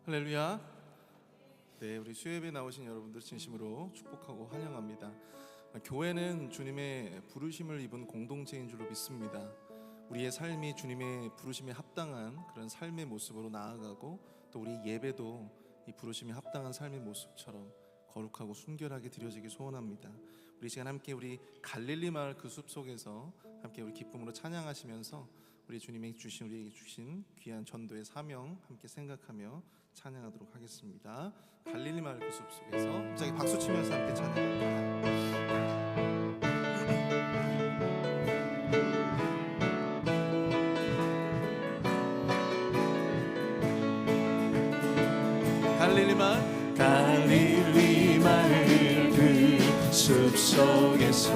할렐루야. 네, 우리 수요예배 나오신 여러분들 진심으로 축복하고 환영합니다. 교회는 주님의 부르심을 입은 공동체인 줄로 믿습니다. 우리의 삶이 주님의 부르심에 합당한 그런 삶의 모습으로 나아가고, 또 우리 예배도 이 부르심에 합당한 삶의 모습처럼 거룩하고 순결하게 드려지기 소원합니다. 우리 시간 함께 우리 갈릴리 마을 그 숲속에서 함께 우리 기쁨으로 찬양하시면서 우리 주님이 주신, 우리에게 주신 귀한 전도의 사명 함께 생각하며 찬양하도록 하겠습니다. 갈릴리 마을 그 숲속에서 갑자기 박수 치면서 함께 찬양합니다. 갈릴리 마을 그 숲속에서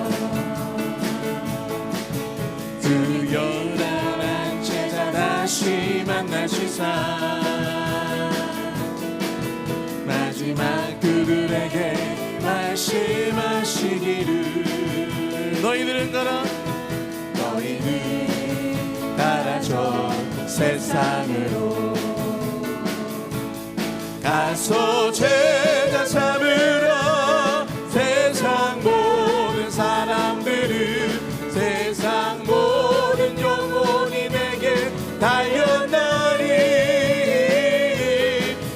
그 열한 제자 다시 만나시사 마지막 그들에게 말씀하시기를 너희들은 가라 저 세상으로 가서 제자 삼으라. 세상 모든 사람들을 세상 모든 영혼이 내게 달려나리.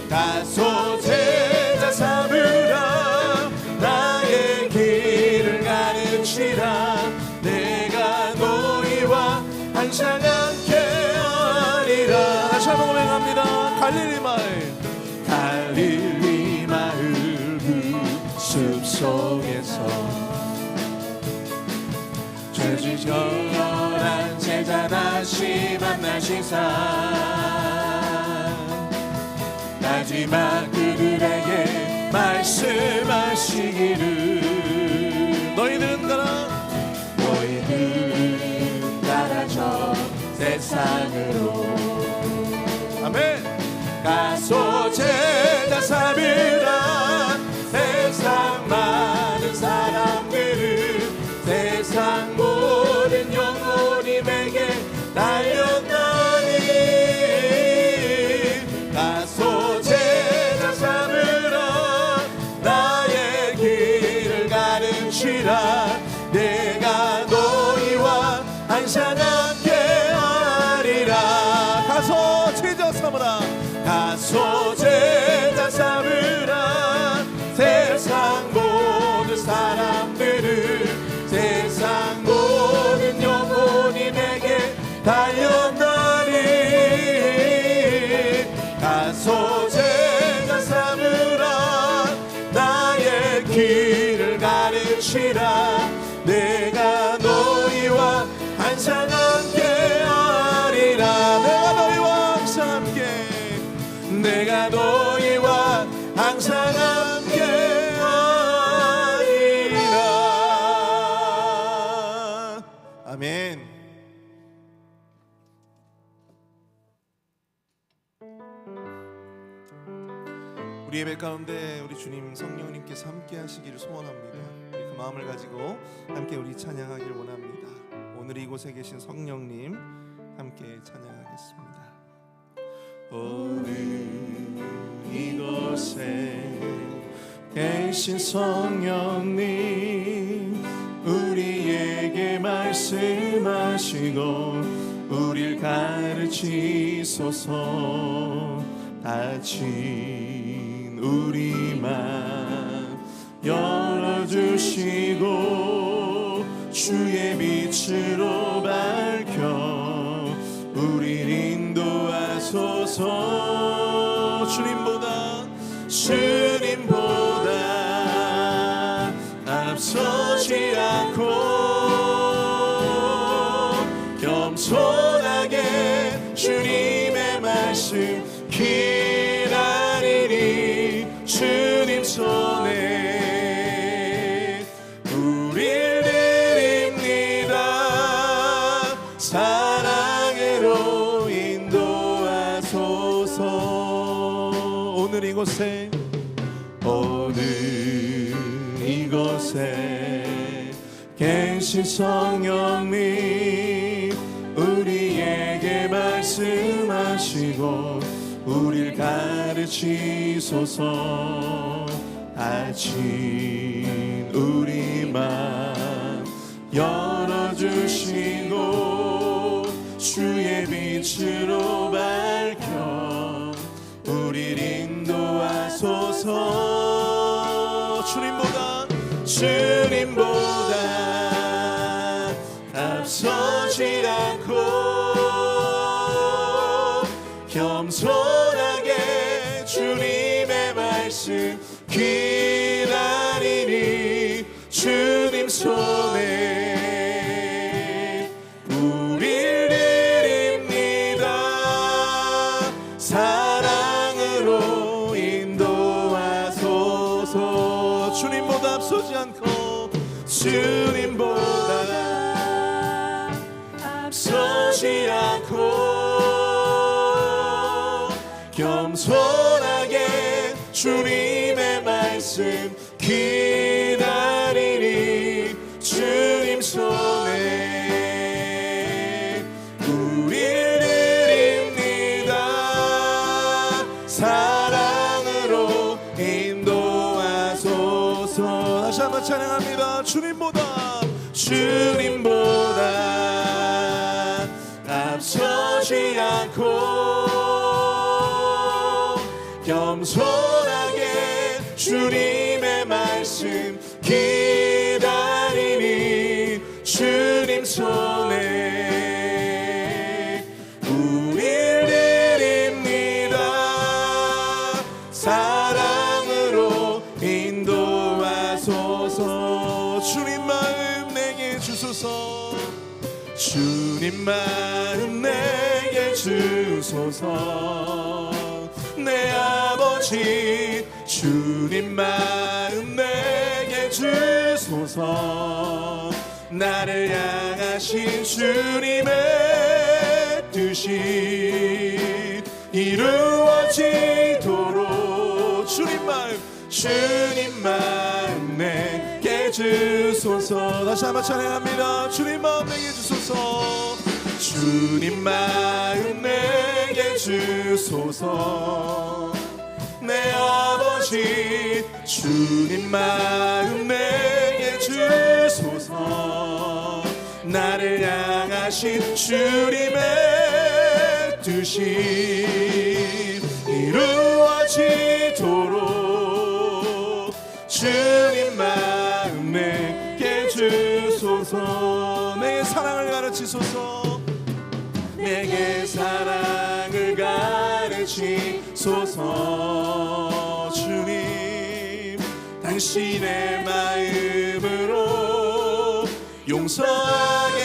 가서 제자 삼으라. 나의 길을 가르치라. 내가 너희와 항상 함께 하리라. 다시 한번 고백합니다. 갈릴리 마을 그 숲속에서 죄지절한 제자 다시 만나시사 마지막 그들에게 말씀하시기를 너희들은 가라 저 세상으로. 아멘. 가서 제자 삼으라. 세상 많은 사람들을 세상 모든 영혼이 내게 달려나니. 가서 제자 삼으라. 나의 길을 가르치라. 내가 너희와 항상 함께 하리라. 가서 제자 삼으라. 가서 제자 삼으라. 세상 모든 사람들을 세상 모든 영혼이 내게 달려나리. 가서 제자 삼으라. 나의 길을 가르치라. 내가 너희와 항상 함께 하리라. 내가 너희와 항상 함께 하리라. 아멘. 우리 예배 가운데 우리 주님 성령님께서 함께 하시기를 소원합니다. 우리 그 마음을 가지고 함께 우리 찬양하기를 원합니다. 오늘 이곳에 계신 성령님 함께 찬양하겠습니다. 오늘 이곳에 계신 성령님 우리에게 말씀하시고 우릴 가르치소서. 닫힌 우리 맘 열어주시고 주의 빛으로 밝혀 우릴 인도하소서. 주님보다 앞서지 않고 겸손하게 주님의 말씀 기다리리. 주님 손에 우릴 드립니다. 사랑으로 인도하소서. 오늘 이곳에 계신 성령님 우리에게 말씀하시고 우릴 가르치소서. 닫힌 우리 맘 열어주시고 주의 빛으로 밝혀 우릴 인도하소서. 주님보다 앞서지 않고 겸손하게 주님의 말씀 기다리니 주님 손에 우릴 드립니다. 사랑으로 인도하소서. 주님보다 앞서지 않고 주님보다 앞서지 않고 겸손하게 주님의 말씀 기다리니 주님 손에 우릴 드립니다. 사랑으로 인도하소서. 다시 한번 찬양합니다. 주님보다 앞서지 않고 겸손하게 주님의 말씀 기다리니 주님 손에 우릴 드립니다. 사랑으로 인도하소서. 주님 마음 내게 주소서. 주님 마음 내게 주소서. 내 아버지 주님 마음 내게 주소서. 나를 향하신 주님의 뜻이 이루어지도록 주님 마음 내게 주소서. 다시 한번 찬양합니다. 주님 마음 내게 주소서. 주님 마음 내게 주소서. 내 아버지 주님 마음 내게 주소서. 나를 향하신 주님의 뜻이 이루어지도록 주님 마음 내게 주소서. 내게 사랑을 가르치소서. 내게 사랑을 가르치소서. 주님 당신의 마음으로 용서하게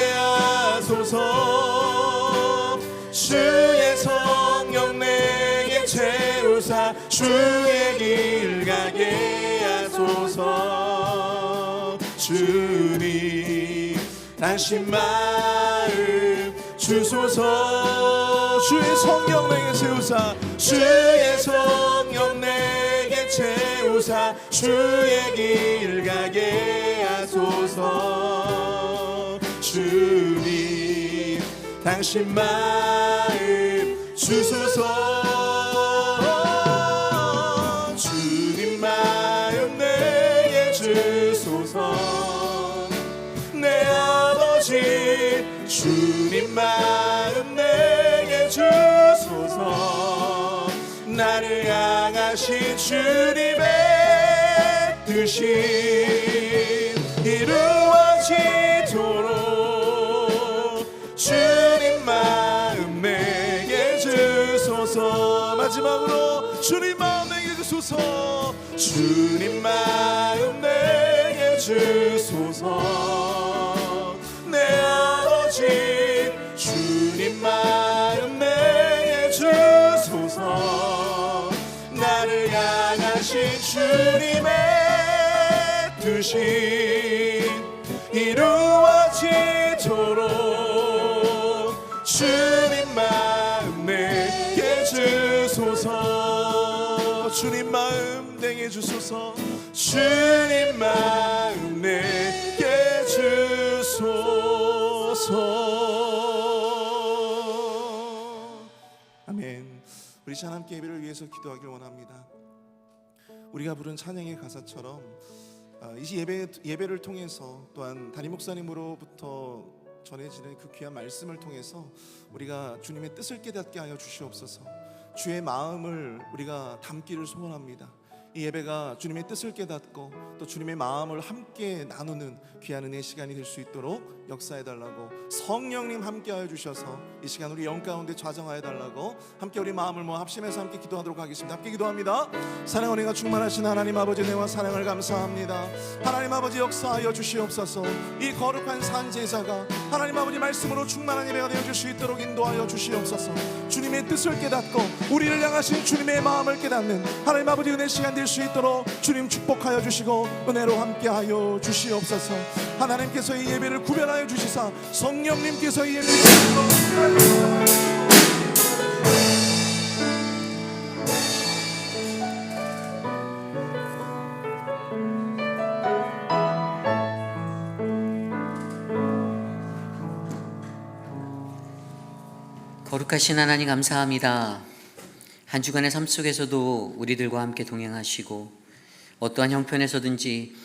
하소서. 주의 성령 내게 채우사 주의 길 가게 하소서. 주님 당신 마음 주소서. 주의 성령 내게 채우사 주의 성령 내게 채우사 주의 길 가게 하소서. 주님 당신 마음 주소서. 주님 마음 내게 주소서. 내 아버지 주님 마음 내게 주소서. 나를 향하신 주님의 뜻이 이루어지도록 주님 마음 내게 주소서. 마지막으로 주님 마음 내게 주소서. 주님 마음 내게 주소서. 내 아버지 주님 마음 내게 주소서. 나를 향하신 주님의 뜻이 이루어지도록 주님 마음 내게 주소서. 주님 마음 내게 주소서. 주님 마음 내게 주소서. 아멘. 우리 우리 시간 함께 예배를 위해서 기도하길 원합니다. 우리가 부른 찬양의 가사처럼 이 예배를 통해서 또한 담임 목사님으로부터 전해지는 그 귀한 말씀을 통해서 우리가 주님의 뜻을 깨닫게 하여 주시옵소서. 주의 마음을 우리가 담기를 소원합니다. 이 예배가 주님의 뜻을 깨닫고 또 주님의 마음을 함께 나누는 귀한 은혜의 시간이 될 수 있도록 역사해달라고, 성령님 함께하여 주셔서 이 시간 우리 영 가운데 좌정하여달라고 함께 우리 마음을 모아 합심해서 함께 기도하도록 하겠습니다. 함께 기도합니다. 사랑 은혜가 충만하신 하나님 아버지, 은혜와 사랑을 감사합니다. 하나님 아버지, 역사하여 주시옵소서. 이 거룩한 산제사가 하나님 아버지 말씀으로 충만한 예배가 되어 줄 수 있도록 인도하여 주시옵소서. 주님의 뜻을 깨닫고 우리를 향하신 주님의 마음을 깨닫는 하나님 아버지 은혜 시간 될 수 있도록 주님 축복하여 주시고 은혜로 함께하여 주시옵소서. 하나님께서 이 예배를 구별하여 주시사 성령님께서 이 예배를 거룩하신 하나님 감사합니다. 한 주간의 삶 속에서도 우리들과 함께 동행하시고 어떠한 형편에서든지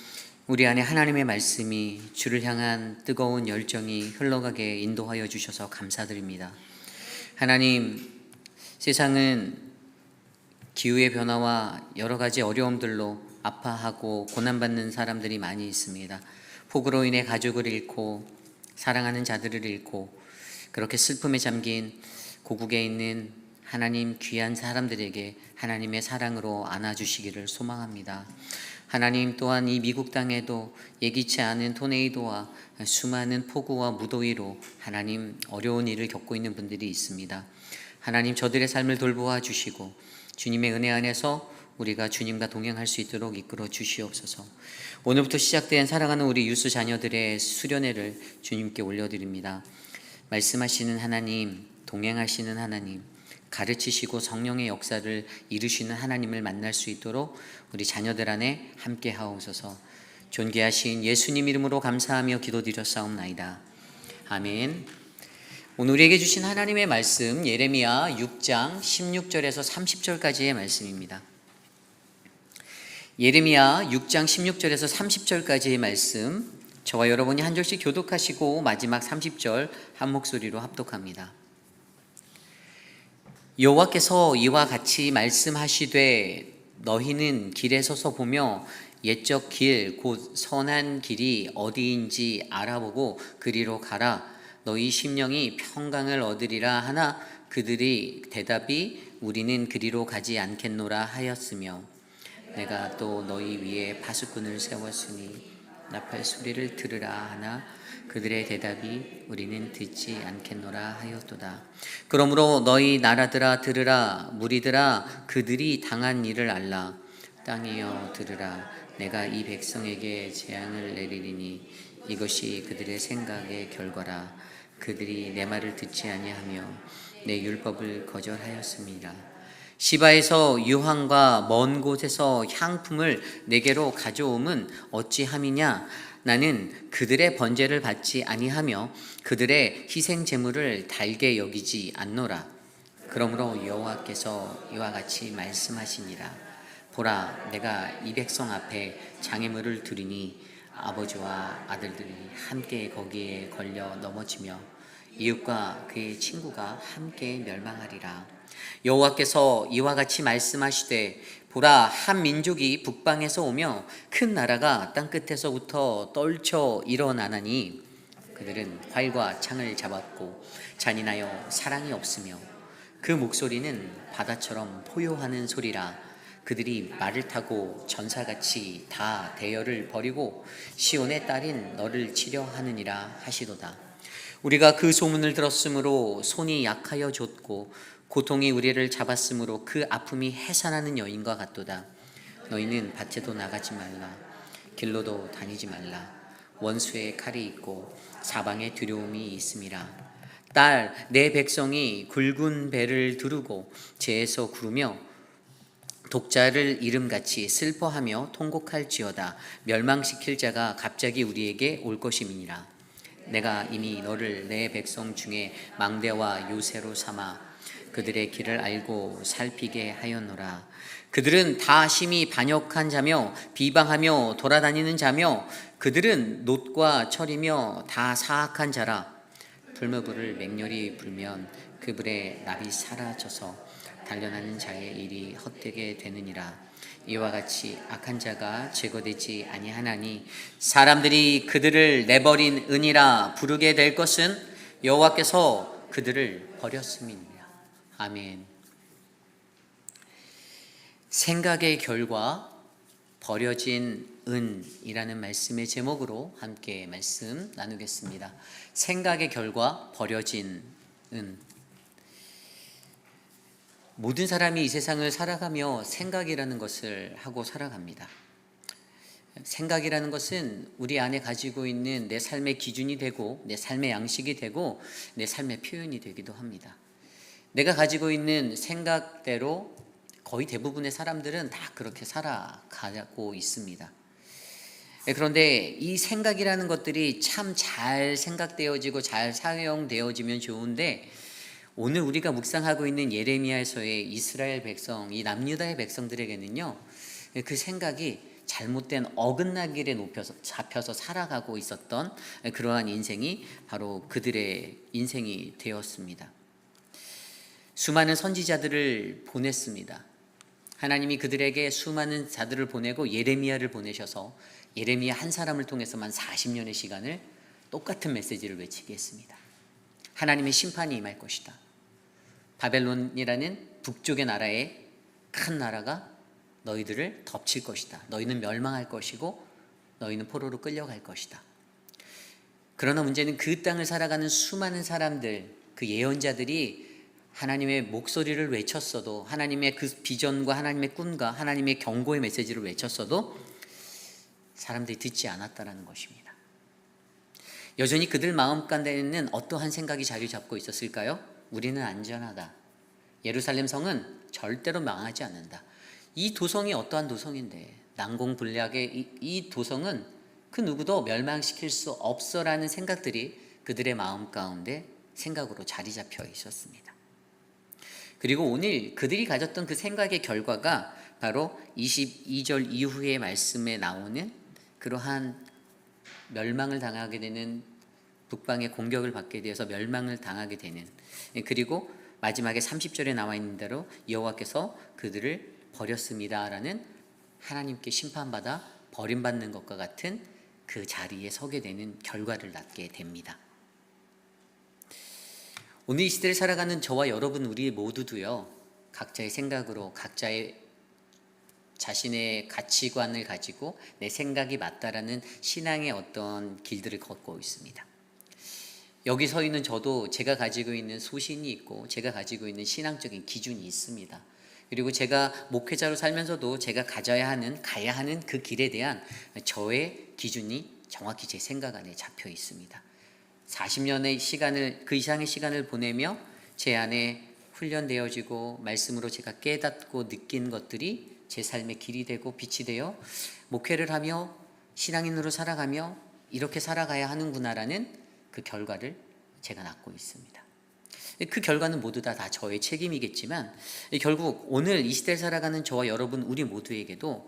우리 안에 하나님의 말씀이 주를 향한 뜨거운 열정이 흘러가게 인도하여 주셔서 감사드립니다. 하나님, 세상은 기후의 변화와 여러 가지 어려움들로 아파하고 고난받는 사람들이 많이 있습니다. 폭우로 인해 가족을 잃고 사랑하는 자들을 잃고 그렇게 슬픔에 잠긴 고국에 있는 하나님 귀한 사람들에게 하나님의 사랑으로 안아주시기를 소망합니다. 하나님, 또한 이 미국 땅에도 예기치 않은 토네이도와 수많은 폭우와 무더위로 하나님 어려운 일을 겪고 있는 분들이 있습니다. 하나님, 저들의 삶을 돌보아 주시고 주님의 은혜 안에서 우리가 주님과 동행할 수 있도록 이끌어 주시옵소서. 오늘부터 시작된 사랑하는 우리 유스 자녀들의 수련회를 주님께 올려드립니다. 말씀하시는 하나님, 동행하시는 하나님, 가르치시고 성령의 역사를 이루시는 하나님을 만날 수 있도록 우리 자녀들 안에 함께 하옵소서. 존귀하신 예수님 이름으로 감사하며 기도드렸사옵나이다. 아멘. 오늘 우리에게 주신 하나님의 말씀, 예레미야 6장 16절에서 30절까지의 말씀입니다. 예레미야 6장 16절에서 30절까지의 말씀, 저와 여러분이 한 절씩 교독하시고 마지막 30절 한 목소리로 합독합니다. 여호와께서 이와 같이 말씀하시되 너희는 길에 서서 보며 옛적 길 곧 선한 길이 어디인지 알아보고 그리로 가라. 너희 심령이 평강을 얻으리라 하나 그들이 대답이 우리는 그리로 가지 않겠노라 하였으며 내가 또 너희 위에 파수꾼을 세웠으니 나팔 소리를 들으라 하나 그들의 대답이 우리는 듣지 않겠노라 하였도다. 그러므로 너희 나라들아 들으라, 무리들아 그들이 당한 일을 알라. 땅이여 들으라, 내가 이 백성에게 재앙을 내리리니 이것이 그들의 생각의 결과라. 그들이 내 말을 듣지 아니하며 내 율법을 거절하였습니다. 시바에서 유황과 먼 곳에서 향품을 내게로 가져옴은 어찌함이냐? 나는 그들의 번제를 받지 아니하며 그들의 희생 제물을 달게 여기지 않노라. 그러므로 여호와께서 이와 같이 말씀하시니라. 보라, 내가 이 백성 앞에 장애물을 두리니 아버지와 아들들이 함께 거기에 걸려 넘어지며 이웃과 그의 친구가 함께 멸망하리라. 여호와께서 이와 같이 말씀하시되 보라, 한 민족이 북방에서 오며 큰 나라가 땅끝에서부터 떨쳐 일어나나니 그들은 활과 창을 잡았고 잔인하여 사랑이 없으며 그 목소리는 바다처럼 포효하는 소리라. 그들이 말을 타고 전사같이 다 대열을 버리고 시온의 딸인 너를 치려 하느니라 하시도다. 우리가 그 소문을 들었으므로 손이 약하여 줬고 고통이 우리를 잡았으므로 그 아픔이 해산하는 여인과 같도다. 너희는 밭에도 나가지 말라, 길로도 다니지 말라. 원수의 칼이 있고 사방에 두려움이 있음이라. 딸, 내 백성이 굵은 배를 두르고 재에서 구르며 독자를 이름같이 슬퍼하며 통곡할지어다. 멸망시킬 자가 갑자기 우리에게 올 것임이니라. 내가 이미 너를 내 백성 중에 망대와 요새로 삼아 그들의 길을 알고 살피게 하였노라. 그들은 다 심히 반역한 자며 비방하며 돌아다니는 자며 그들은 놋과 철이며 다 사악한 자라. 불무불을 맹렬히 불면 그 불에 납이 사라져서 단련하는 자의 일이 헛되게 되느니라. 이와 같이 악한 자가 제거되지 아니하나니 사람들이 그들을 내버린 은이라 부르게 될 것은 여호와께서 그들을 버렸음이니라. 아멘. 생각의 결과 버려진 은이라는 말씀의 제목으로 함께 말씀 나누겠습니다. 생각의 결과 버려진 은. 모든 사람이 이 세상을 살아가며 생각이라는 것을 하고 살아갑니다. 생각이라는 것은 우리 안에 가지고 있는 내 삶의 기준이 되고 내 삶의 양식이 되고 내 삶의 표현이 되기도 합니다. 내가 가지고 있는 생각대로 거의 대부분의 사람들은 다 그렇게 살아가고 있습니다. 그런데 이 생각이라는 것들이 참 잘 생각되어지고 잘 사용되어지면 좋은데 오늘 우리가 묵상하고 있는 예레미야에서의 이스라엘 백성, 이 남유다의 백성들에게는요, 그 생각이 잘못된 어긋난 길에 잡혀서 살아가고 있었던 그러한 인생이 바로 그들의 인생이 되었습니다. 수많은 선지자들을 보냈습니다. 하나님이 그들에게 수많은 자들을 보내고 예레미야를 보내셔서 예레미야 한 사람을 통해서만 40년의 시간을 똑같은 메시지를 외치게 했습니다. 하나님의 심판이 임할 것이다. 바벨론이라는 북쪽의 나라의 큰 나라가 너희들을 덮칠 것이다. 너희는 멸망할 것이고 너희는 포로로 끌려갈 것이다. 그러나 문제는 그 땅을 살아가는 수많은 사람들, 그 예언자들이 하나님의 목소리를 외쳤어도, 하나님의 그 비전과 하나님의 꿈과 하나님의 경고의 메시지를 외쳤어도 사람들이 듣지 않았다는 것입니다. 여전히 그들 마음 가운데는 어떠한 생각이 자리 잡고 있었을까요? 우리는 안전하다. 예루살렘 성은 절대로 망하지 않는다. 이 도성이 어떠한 도성인데, 난공불락의 이 도성은 그 누구도 멸망시킬 수 없어라는 생각들이 그들의 마음 가운데 생각으로 자리 잡혀 있었습니다. 그리고 오늘 그들이 가졌던 그 생각의 결과가 바로 22절 이후의 말씀에 나오는 그러한 멸망을 당하게 되는, 북방의 공격을 받게 되어서 멸망을 당하게 되는, 그리고 마지막에 30절에 나와 있는 대로 여호와께서 그들을 버렸습니다라는 하나님께 심판받아 버림받는 것과 같은 그 자리에 서게 되는 결과를 낳게 됩니다. 오늘 이 시대를 살아가는 저와 여러분 우리 모두도요, 각자의 생각으로 각자의 자신의 가치관을 가지고 내 생각이 맞다라는 신앙의 어떤 길들을 걷고 있습니다. 여기 서 있는 저도 제가 가지고 있는 소신이 있고 제가 가지고 있는 신앙적인 기준이 있습니다. 그리고 제가 목회자로 살면서도 제가 가야 하는 그 길에 대한 저의 기준이 정확히 제 생각 안에 잡혀 있습니다. 40년의 시간을, 그 이상의 시간을 보내며 제 안에 훈련되어지고 말씀으로 제가 깨닫고 느낀 것들이 제 삶의 길이 되고 빛이 되어 목회를 하며 신앙인으로 살아가며 이렇게 살아가야 하는구나라는 그 결과를 제가 낳고 있습니다. 그 결과는 모두 다 저의 책임이겠지만 결국 오늘 이 시대를 살아가는 저와 여러분 우리 모두에게도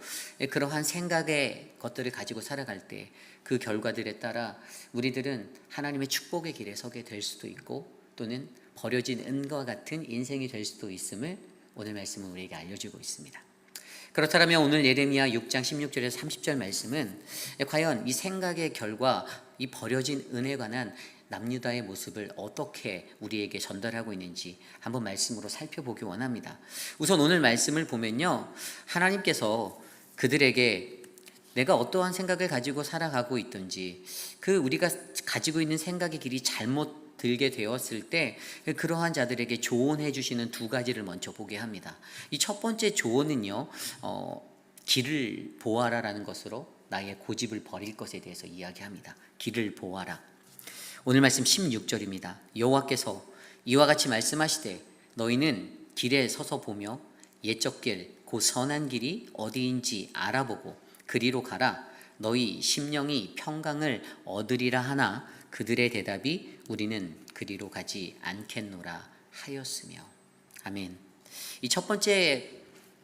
그러한 생각의 것들을 가지고 살아갈 때 그 결과들에 따라 우리들은 하나님의 축복의 길에 서게 될 수도 있고 또는 버려진 은과 같은 인생이 될 수도 있음을 오늘 말씀은 우리에게 알려주고 있습니다. 그렇다면 오늘 예레미야 6장 16절에서 30절 말씀은 과연 이 생각의 결과, 이 버려진 은에 관한 남유다의 모습을 어떻게 우리에게 전달하고 있는지 한번 말씀으로 살펴보기 원합니다. 우선 오늘 말씀을 보면요, 하나님께서 그들에게 내가 어떠한 생각을 가지고 살아가고 있든지 그 우리가 가지고 있는 생각의 길이 잘못 들게 되었을 때 그러한 자들에게 조언해 주시는 두 가지를 먼저 보게 합니다. 이 첫 번째 조언은요, 길을 보아라라는 것으로 나의 고집을 버릴 것에 대해서 이야기합니다. 길을 보아라. 오늘 말씀 16절입니다. 여호와께서 이와 같이 말씀하시되 너희는 길에 서서 보며 옛적 길 곧 선한 길이 어디인지 알아보고 그리로 가라. 너희 심령이 평강을 얻으리라 하나 그들의 대답이 우리는 그리로 가지 않겠노라 하였으며. 아멘. 이 첫 번째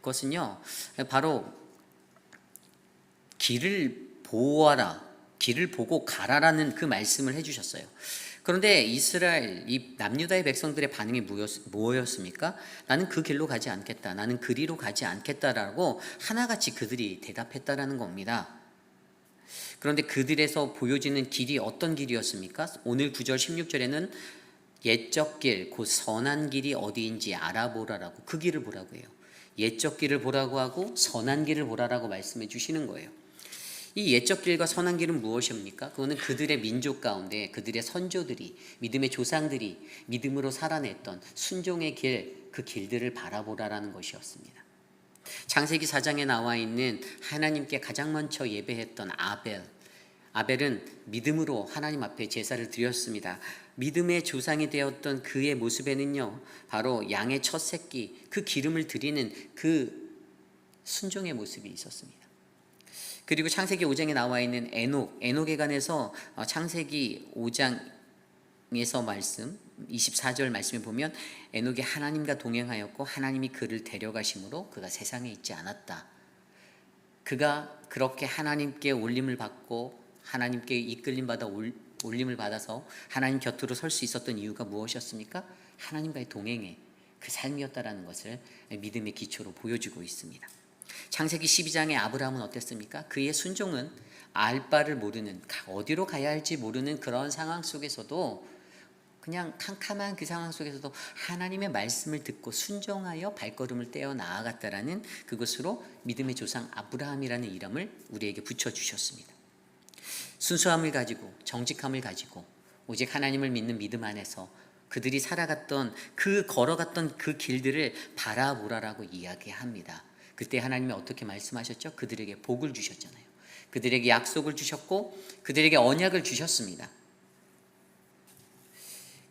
것은요, 바로 길을 보아라, 길을 보고 가라라는 그 말씀을 해주셨어요. 그런데 이스라엘, 이 남유다의 백성들의 반응이 뭐였습니까? 나는 그 길로 가지 않겠다, 나는 그리로 가지 않겠다라고 하나같이 그들이 대답했다라는 겁니다. 그런데 그들에서 보여지는 길이 어떤 길이었습니까? 오늘 9절 16절에는 옛적 길, 곧 선한 길이 어디인지 알아보라라고, 그 길을 보라고 해요. 옛적 길을 보라고 하고 선한 길을 보라라고 말씀해 주시는 거예요. 이 옛적 길과 선한 길은 무엇입니까? 그거는 그들의 민족 가운데 그들의 선조들이, 믿음의 조상들이 믿음으로 살아냈던 순종의 길, 그 길들을 바라보라라는 것이었습니다. 창세기 4장에 나와 있는 하나님께 가장 먼저 예배했던 아벨은 믿음으로 하나님 앞에 제사를 드렸습니다. 믿음의 조상이 되었던 그의 모습에는요, 바로 양의 첫 새끼, 그 기름을 드리는 그 순종의 모습이 있었습니다. 그리고 창세기 5장에 나와 있는 에녹에 관해서 창세기 5장에서 말씀 24절 말씀에 보면 에녹이 하나님과 동행하였고 하나님이 그를 데려가심으로 그가 세상에 있지 않았다. 그가 그렇게 하나님께 올림을 받고 하나님께 이끌림 받아 올림을 받아서 하나님 곁으로 설 수 있었던 이유가 무엇이었습니까? 하나님과의 동행의 그 삶이었다라는 것을 믿음의 기초로 보여주고 있습니다. 창세기 12장의 아브라함은 어땠습니까? 그의 순종은 알 바를 모르는, 어디로 가야 할지 모르는 그런 상황 속에서도, 그냥 캄캄한 그 상황 속에서도 하나님의 말씀을 듣고 순종하여 발걸음을 떼어 나아갔다라는, 그것으로 믿음의 조상 아브라함이라는 이름을 우리에게 붙여주셨습니다. 순수함을 가지고, 정직함을 가지고, 오직 하나님을 믿는 믿음 안에서 그들이 살아갔던, 걸어갔던 그 길들을 바라보라라고 이야기합니다. 그때 하나님이 어떻게 말씀하셨죠? 그들에게 복을 주셨잖아요. 그들에게 약속을 주셨고 그들에게 언약을 주셨습니다.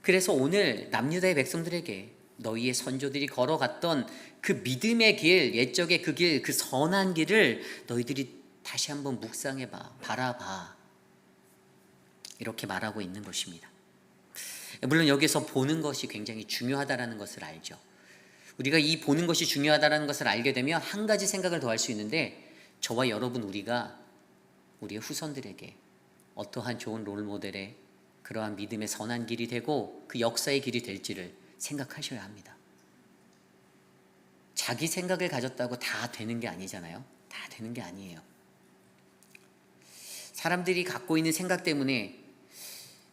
그래서 오늘 남유다의 백성들에게 너희의 선조들이 걸어갔던 그 믿음의 길, 옛적의 그 길, 그 선한 길을 너희들이 다시 한번 묵상해봐, 바라봐, 이렇게 말하고 있는 것입니다. 물론 여기서 보는 것이 굉장히 중요하다는 것을 알죠. 우리가 이 보는 것이 중요하다는 것을 알게 되면 한 가지 생각을 더 할 수 있는데, 저와 여러분, 우리가 우리의 후손들에게 어떠한 좋은 롤모델의 그러한 믿음의 선한 길이 되고 그 역사의 길이 될지를 생각하셔야 합니다. 자기 생각을 가졌다고 다 되는 게 아니잖아요. 다 되는 게 아니에요. 사람들이 갖고 있는 생각 때문에,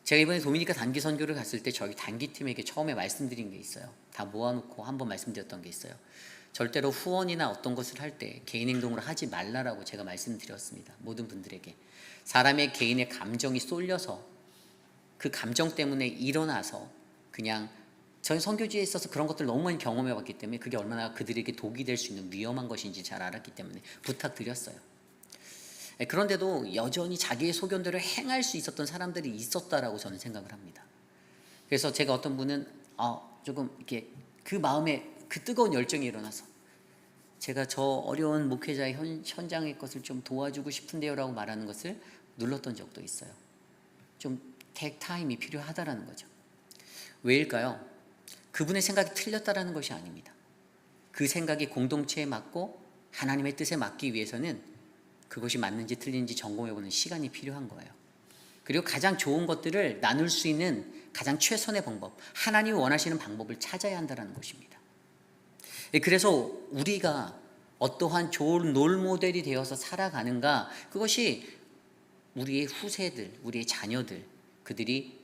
제가 이번에 도미니카 단기 선교를 갔을 때 저희 단기팀에게 처음에 말씀드린 게 있어요. 다 모아놓고 한번 말씀드렸던 게 있어요. 절대로 후원이나 어떤 것을 할 때 개인 행동으로 하지 말라라고 제가 말씀드렸습니다. 모든 분들에게. 사람의 개인의 감정이 쏠려서 그 감정 때문에 일어나서, 그냥 저희 선교지에 있어서 그런 것들 너무 많이 경험해봤기 때문에 그게 얼마나 그들에게 독이 될 수 있는 위험한 것인지 잘 알았기 때문에 부탁드렸어요. 그런데도 여전히 자기의 소견대로 행할 수 있었던 사람들이 있었다라고 저는 생각을 합니다. 그래서 제가 어떤 분은 조금 이렇게 그 마음에 그 뜨거운 열정이 일어나서 제가 저 어려운 목회자의 현장의 것을 좀 도와주고 싶은데요라고 말하는 것을 눌렀던 적도 있어요. 좀 take time이 필요하다라는 거죠. 왜일까요? 그분의 생각이 틀렸다라는 것이 아닙니다. 그 생각이 공동체에 맞고 하나님의 뜻에 맞기 위해서는 그것이 맞는지 틀린지 점검해보는 시간이 필요한 거예요. 그리고 가장 좋은 것들을 나눌 수 있는 가장 최선의 방법, 하나님이 원하시는 방법을 찾아야 한다는 것입니다. 그래서 우리가 어떠한 좋은 롤모델이 되어서 살아가는가, 그것이 우리의 후세들, 우리의 자녀들, 그들이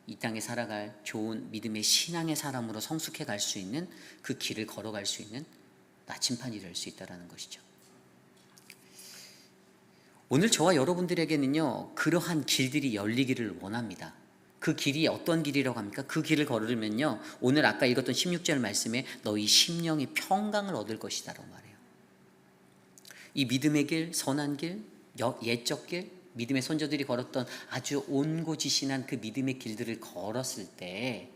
이 땅에 살아갈 좋은 믿음의 신앙의 사람으로 성숙해 갈 수 있는 그 길을 걸어갈 수 있는 나침판이 될 수 있다는 것이죠. 오늘 저와 여러분들에게는요, 그러한 길들이 열리기를 원합니다. 그 길이 어떤 길이라고 합니까? 그 길을 걸으면요, 오늘 아까 읽었던 16절 말씀에 너희 심령이 평강을 얻을 것이다 라고 말해요. 이 믿음의 길, 선한 길, 옛적 길, 믿음의 선조들이 걸었던 아주 온고지신한 그 믿음의 길들을 걸었을 때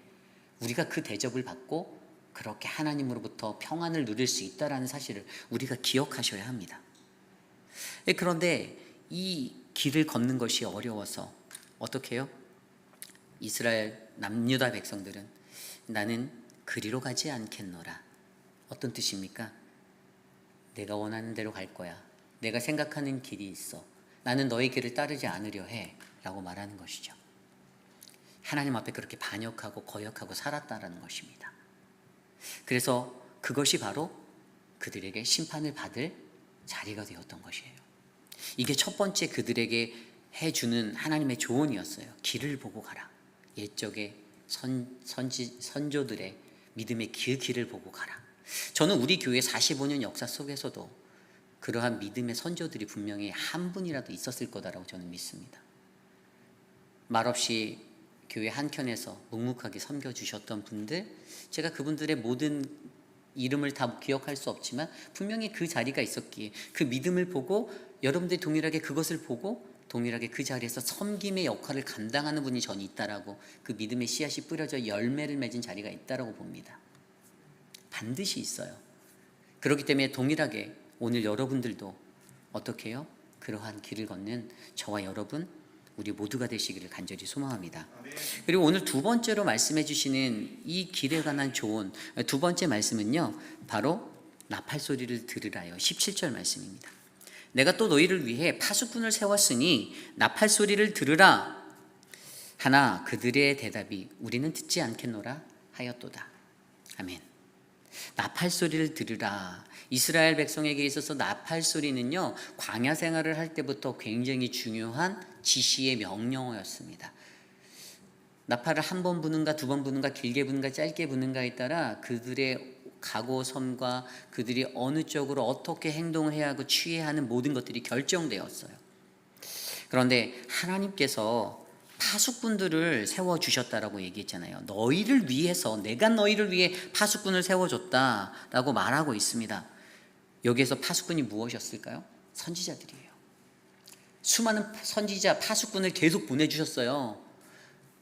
우리가 그 대접을 받고 그렇게 하나님으로부터 평안을 누릴 수 있다는 사실을 우리가 기억하셔야 합니다. 그런데 이 길을 걷는 것이 어려워서 어떻게 해요? 이스라엘 남유다 백성들은 나는 그리로 가지 않겠노라, 어떤 뜻입니까? 내가 원하는 대로 갈 거야. 내가 생각하는 길이 있어. 나는 너의 길을 따르지 않으려 해. 라고 말하는 것이죠. 하나님 앞에 그렇게 반역하고 거역하고 살았다라는 것입니다. 그래서 그것이 바로 그들에게 심판을 받을 자리가 되었던 것이에요. 이게 첫 번째 그들에게 해주는 하나님의 조언이었어요. 길을 보고 가라. 옛적의 선조들의 믿음의 그 길을 보고 가라. 저는 우리 교회 45년 역사 속에서도 그러한 믿음의 선조들이 분명히 한 분이라도 있었을 거다라고 저는 믿습니다. 말없이 교회 한켠에서 묵묵하게 섬겨주셨던 분들, 제가 그분들의 모든 이름을 다 기억할 수 없지만 분명히 그 자리가 있었기에 그 믿음을 보고 여러분들이 동일하게 그것을 보고 동일하게 그 자리에서 섬김의 역할을 감당하는 분이 저는 있다라고, 그 믿음의 씨앗이 뿌려져 열매를 맺은 자리가 있다라고 봅니다. 반드시 있어요. 그렇기 때문에 동일하게 오늘 여러분들도 어떻게 해요? 그러한 길을 걷는 저와 여러분, 우리 모두가 되시기를 간절히 소망합니다. 그리고 오늘 두 번째로 말씀해 주시는 이 길에 관한 조언, 두 번째 말씀은요, 바로 나팔 소리를 들으라요. 17절 말씀입니다. 내가 또 너희를 위해 파수꾼을 세웠으니 나팔 소리를 들으라 하나 그들의 대답이 우리는 듣지 않겠노라 하였도다. 아멘. 나팔 소리를 들으라. 이스라엘 백성에게 있어서 나팔 소리는요, 광야 생활을 할 때부터 굉장히 중요한 지시의 명령어였습니다. 나팔을 한 번 부는가 두 번 부는가 길게 부는가 짧게 부는가에 따라 그들의 각오섬과 그들이 어느 쪽으로 어떻게 행동해야 하고 취해야 하는 모든 것들이 결정되었어요. 그런데 하나님께서 파수꾼들을 세워주셨다라고 얘기했잖아요. 너희를 위해서, 내가 너희를 위해 파수꾼을 세워줬다라고 말하고 있습니다. 여기에서 파수꾼이 무엇이었을까요? 선지자들이에요. 수많은 선지자 파수꾼을 계속 보내주셨어요.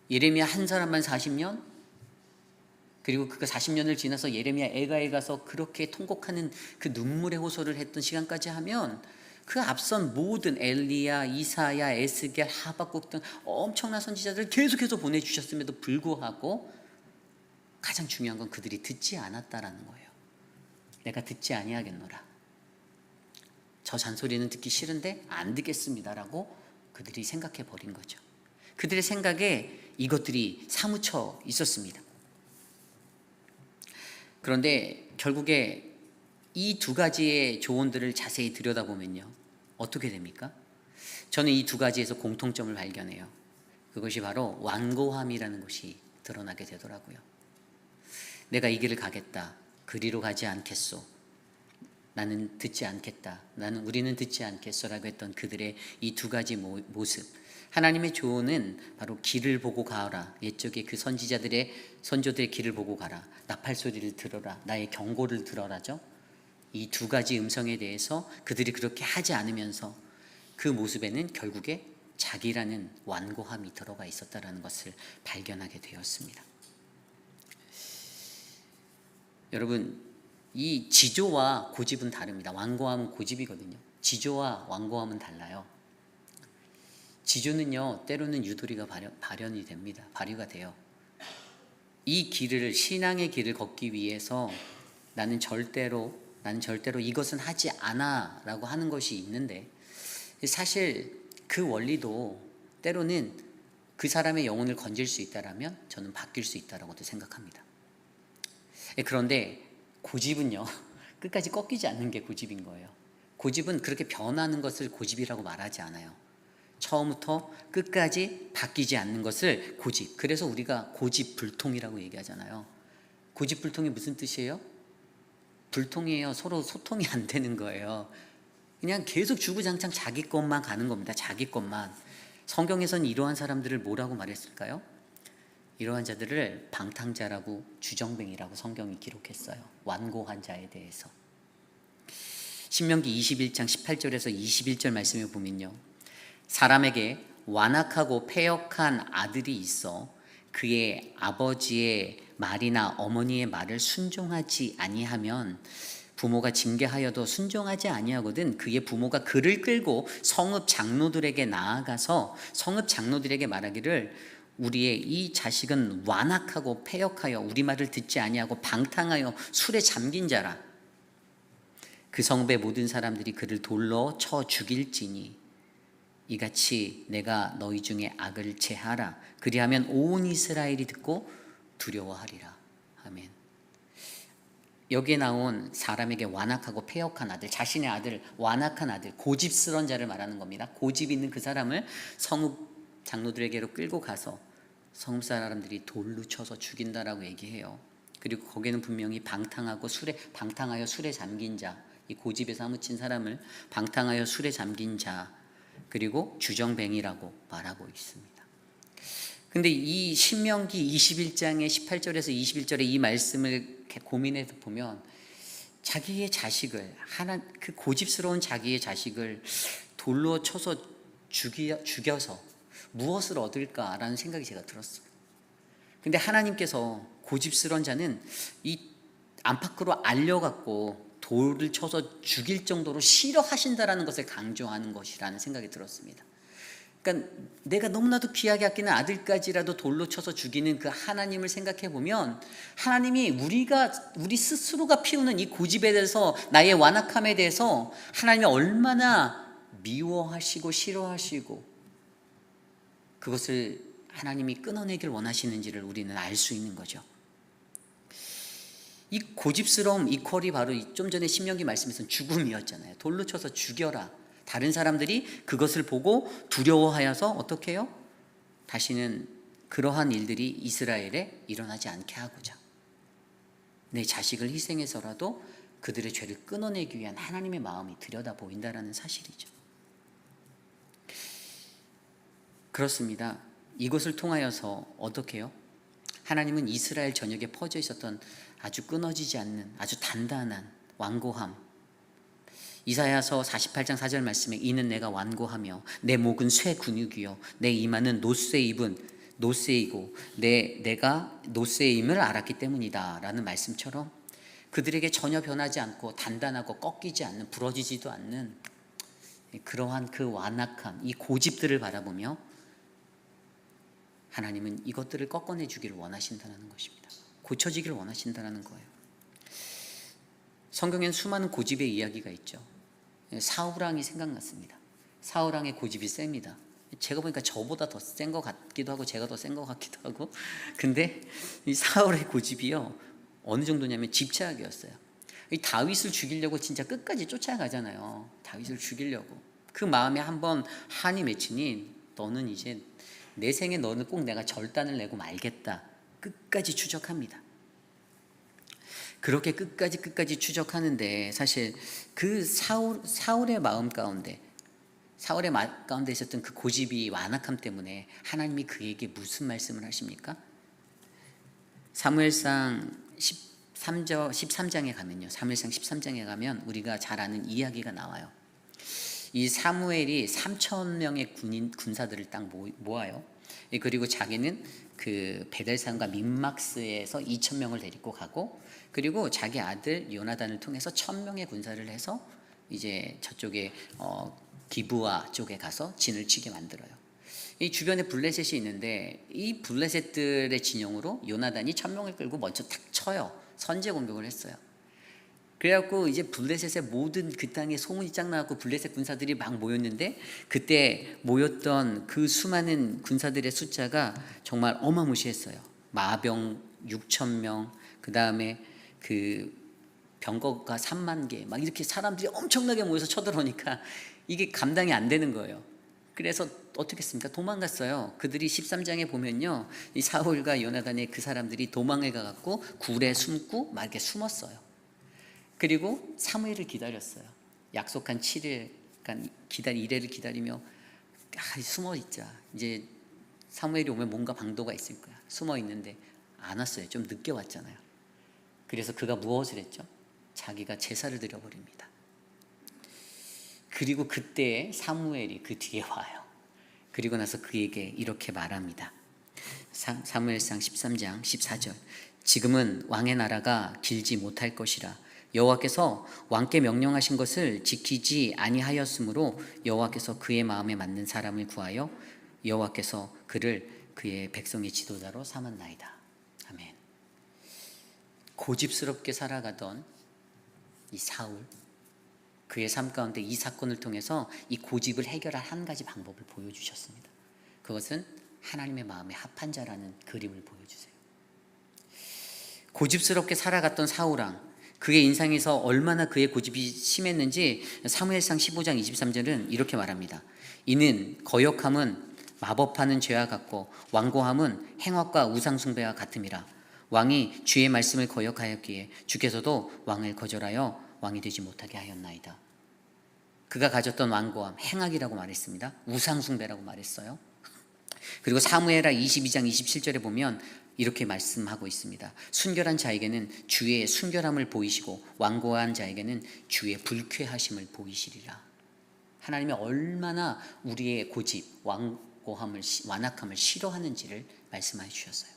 예레미야 한 사람만 40년, 그리고 그 40년을 지나서 예레미야 애가에 가서 그렇게 통곡하는 그 눈물의 호소를 했던 시간까지 하면 그 앞선 모든 엘리야, 이사야, 에스겔, 하박국 등 엄청난 선지자들을 계속해서 보내주셨음에도 불구하고 가장 중요한 건 그들이 듣지 않았다라는 거예요. 내가 듣지 아니하겠노라. 저 잔소리는 듣기 싫은데 안 듣겠습니다라고 그들이 생각해 버린 거죠. 그들의 생각에 이것들이 사무쳐 있었습니다. 그런데 결국에 이 두 가지의 조언들을 자세히 들여다보면요, 어떻게 됩니까? 저는 이 두 가지에서 공통점을 발견해요. 그것이 바로 완고함이라는 것이 드러나게 되더라고요. 내가 이 길을 가겠다. 그리로 가지 않겠소. 나는 듣지 않겠다. 우리는 듣지 않겠소라고 했던 그들의 이 두 가지 모습. 하나님의 조언은 바로 길을 보고 가라. 옛적의 그 선조들의 길을 보고 가라. 나팔 소리를 들어라. 나의 경고를 들어라죠. 이 두 가지 음성에 대해서 그들이 그렇게 하지 않으면서 그 모습에는 결국에 자기라는 완고함이 들어가 있었다라는 것을 발견하게 되었습니다. 여러분, 이 지조와 고집은 다릅니다. 완고함은 고집이거든요. 지조와 완고함은 달라요. 지조는요, 때로는 유도리가 발현이 됩니다. 발휘가 돼요. 이 길을, 신앙의 길을 걷기 위해서 나는 절대로 이것은 하지 않아 라고 하는 것이 있는데, 사실 그 원리도 때로는 그 사람의 영혼을 건질 수 있다라면 저는 바뀔 수 있다라고도 생각합니다. 그런데 고집은요, 끝까지 꺾이지 않는 게 고집인 거예요. 고집은 그렇게 변하는 것을 고집이라고 말하지 않아요. 처음부터 끝까지 바뀌지 않는 것을 고집. 그래서 우리가 고집불통이라고 얘기하잖아요. 고집불통이 무슨 뜻이에요? 불통이에요. 서로 소통이 안 되는 거예요. 그냥 계속 주구장창 자기 것만 가는 겁니다. 자기 것만. 성경에서는 이러한 사람들을 뭐라고 말했을까요? 이러한 자들을 방탕자라고, 주정뱅이라고 성경이 기록했어요. 완고한 자에 대해서. 신명기 21장 18절에서 21절 말씀에 보면요, 사람에게 완악하고 패역한 아들이 있어 그의 아버지의 말이나 어머니의 말을 순종하지 아니하면 부모가 징계하여도 순종하지 아니하거든 그의 부모가 그를 끌고 성읍 장로들에게 나아가서 성읍 장로들에게 말하기를 우리의 이 자식은 완악하고 패역하여 우리 말을 듣지 아니하고 방탕하여 술에 잠긴 자라. 그 성읍의 모든 사람들이 그를 돌로 쳐 죽일지니 이같이 내가 너희 중에 악을 제하라. 그리하면 온 이스라엘이 듣고 두려워하리라. 아멘. 여기에 나온 사람에게 완악하고 패역한 아들, 자신의 아들, 완악한 아들, 고집스러운 자를 말하는 겁니다. 고집 있는 그 사람을 성읍 장로들에게로 끌고 가서 성읍 사람들이 돌로 쳐서 죽인다라고 얘기해요. 그리고 거기는 분명히 방탕하여 술에 잠긴 자, 이 고집에 사무친 사람을 방탕하여 술에 잠긴 자, 그리고 주정뱅이라고 말하고 있습니다. 근데 이 신명기 21장의 18절에서 21절의 이 말씀을 이렇게 고민해서 보면 자기의 자식을 그 고집스러운 자기의 자식을 돌로 쳐서 죽여서 무엇을 얻을까라는 생각이 제가 들었어요. 근데 하나님께서 고집스러운 자는 이 안팎으로 알려갖고 돌을 쳐서 죽일 정도로 싫어하신다라는 것을 강조하는 것이라는 생각이 들었습니다. 그러니까 내가 너무나도 귀하게 아끼는 아들까지라도 돌로 쳐서 죽이는 그 하나님을 생각해 보면 하나님이 우리 스스로가 피우는 이 고집에 대해서, 나의 완악함에 대해서 하나님이 얼마나 미워하시고 싫어하시고 그것을 하나님이 끊어내길 원하시는지를 우리는 알 수 있는 거죠. 이 고집스러움 이퀄이 바로 좀 전에 신명기 말씀에서는 죽음이었잖아요. 돌로 쳐서 죽여라. 다른 사람들이 그것을 보고 두려워하여서 어떻게 해요? 다시는 그러한 일들이 이스라엘에 일어나지 않게 하고자 내 자식을 희생해서라도 그들의 죄를 끊어내기 위한 하나님의 마음이 들여다 보인다라는 사실이죠. 그렇습니다. 이것을 통하여서 어떻게 해요? 하나님은 이스라엘 전역에 퍼져 있었던 아주 끊어지지 않는 아주 단단한 완고함, 이사야서 48장 4절 말씀에 이는 내가 완고하며 내 목은 쇠 근육이요 내 이마는 노쇠이고 내가 노쇠임을 알았기 때문이다 라는 말씀처럼 그들에게 전혀 변하지 않고 단단하고 꺾이지 않는, 부러지지도 않는 그러한 그 완악함, 이 고집들을 바라보며 하나님은 이것들을 꺾어내 주기를 원하신다는 것입니다. 고쳐지기를 원하신다는 거예요. 성경에는 수많은 고집의 이야기가 있죠. 사울왕이 생각났습니다. 사울왕의 고집이 셉니다. 제가 보니까 저보다 더 센 것 같기도 하고 제가 더 센 것 같기도 하고, 근데 이 사울의 고집이요 어느 정도냐면 집착이었어요. 이 다윗을 죽이려고 진짜 끝까지 쫓아가잖아요. 다윗을 죽이려고 그 마음에 한번 한이 맺히니 너는 이제 내 생에 너는 꼭 내가 절단을 내고 말겠다. 끝까지 추적합니다. 그렇게 끝까지 추적하는데 사실 그 사울의 마음 가운데 있었던 그 고집이 완악함 때문에 하나님이 그에게 무슨 말씀을 하십니까? 사무엘상 13장에 가면요. 사무엘상 13장에 가면 우리가 잘 아는 이야기가 나와요. 이 사무엘이 3,000명의 군사들을 딱 모아요. 그리고 자기는 그 베델산과 민막스에서 2,000명을 데리고 가고, 그리고 자기 아들 요나단을 통해서 1,000명의 군사를 해서 이제 저쪽에 기브아 쪽에 가서 진을 치게 만들어요. 이 주변에 블레셋이 있는데 이 블레셋들의 진영으로 요나단이 1,000명을 끌고 먼저 탁 쳐요. 선제 공격을 했어요. 그래갖고 이제 블레셋의 모든 그 땅에 소문이 쫙 나고 블레셋 군사들이 막 모였는데, 그때 모였던 그 수많은 군사들의 숫자가 정말 어마무시했어요. 마병 6,000명, 그 다음에 그 병거가 3만 개, 막 이렇게 사람들이 엄청나게 모여서 쳐들어오니까 이게 감당이 안 되는 거예요. 그래서 어떻게 했습니까? 도망갔어요. 그들이 13장에 보면요, 이 사울과 요나단의 그 사람들이 도망해 가갖고 굴에 숨고 막 이렇게 숨었어요. 그리고 사무엘을 기다렸어요. 약속한 7일, 그러니까 이래를 기다리며 숨어 있자. 이제 사무엘이 오면 뭔가 방도가 있을 거야. 숨어 있는데 안 왔어요. 좀 늦게 왔잖아요. 그래서 그가 무엇을 했죠? 자기가 제사를 드려버립니다. 그리고 그때 사무엘이 그 뒤에 와요. 그리고 나서 그에게 이렇게 말합니다. 사무엘상 13장 14절. 지금은 왕의 나라가 길지 못할 것이라. 여호와께서 왕께 명령하신 것을 지키지 아니하였으므로 여호와께서 그의 마음에 맞는 사람을 구하여 여호와께서 그를 그의 백성의 지도자로 삼았나이다. 아멘. 고집스럽게 살아가던 이 사울, 그의 삶 가운데 이 사건을 통해서 이 고집을 해결할 한 가지 방법을 보여주셨습니다. 그것은 하나님의 마음에 합한 자라는 그림을 보여주세요. 고집스럽게 살아갔던 사울왕, 그의 인상에서 얼마나 그의 고집이 심했는지 사무엘상 15장 23절은 이렇게 말합니다. 이는 거역함은 마법하는 죄와 같고 완고함은 행악과 우상숭배와 같음이라. 왕이 주의 말씀을 거역하였기에 주께서도 왕을 거절하여 왕이 되지 못하게 하였나이다. 그가 가졌던 완고함, 행악이라고 말했습니다. 우상숭배라고 말했어요. 그리고 사무엘하 22장 27절에 보면 이렇게 말씀하고 있습니다. 순결한 자에게는 주의 순결함을 보이시고 완고한 자에게는 주의 불쾌하심을 보이시리라. 하나님이 얼마나 우리의 고집, 완고함을, 완악함을 싫어하는지를 말씀해 주셨어요.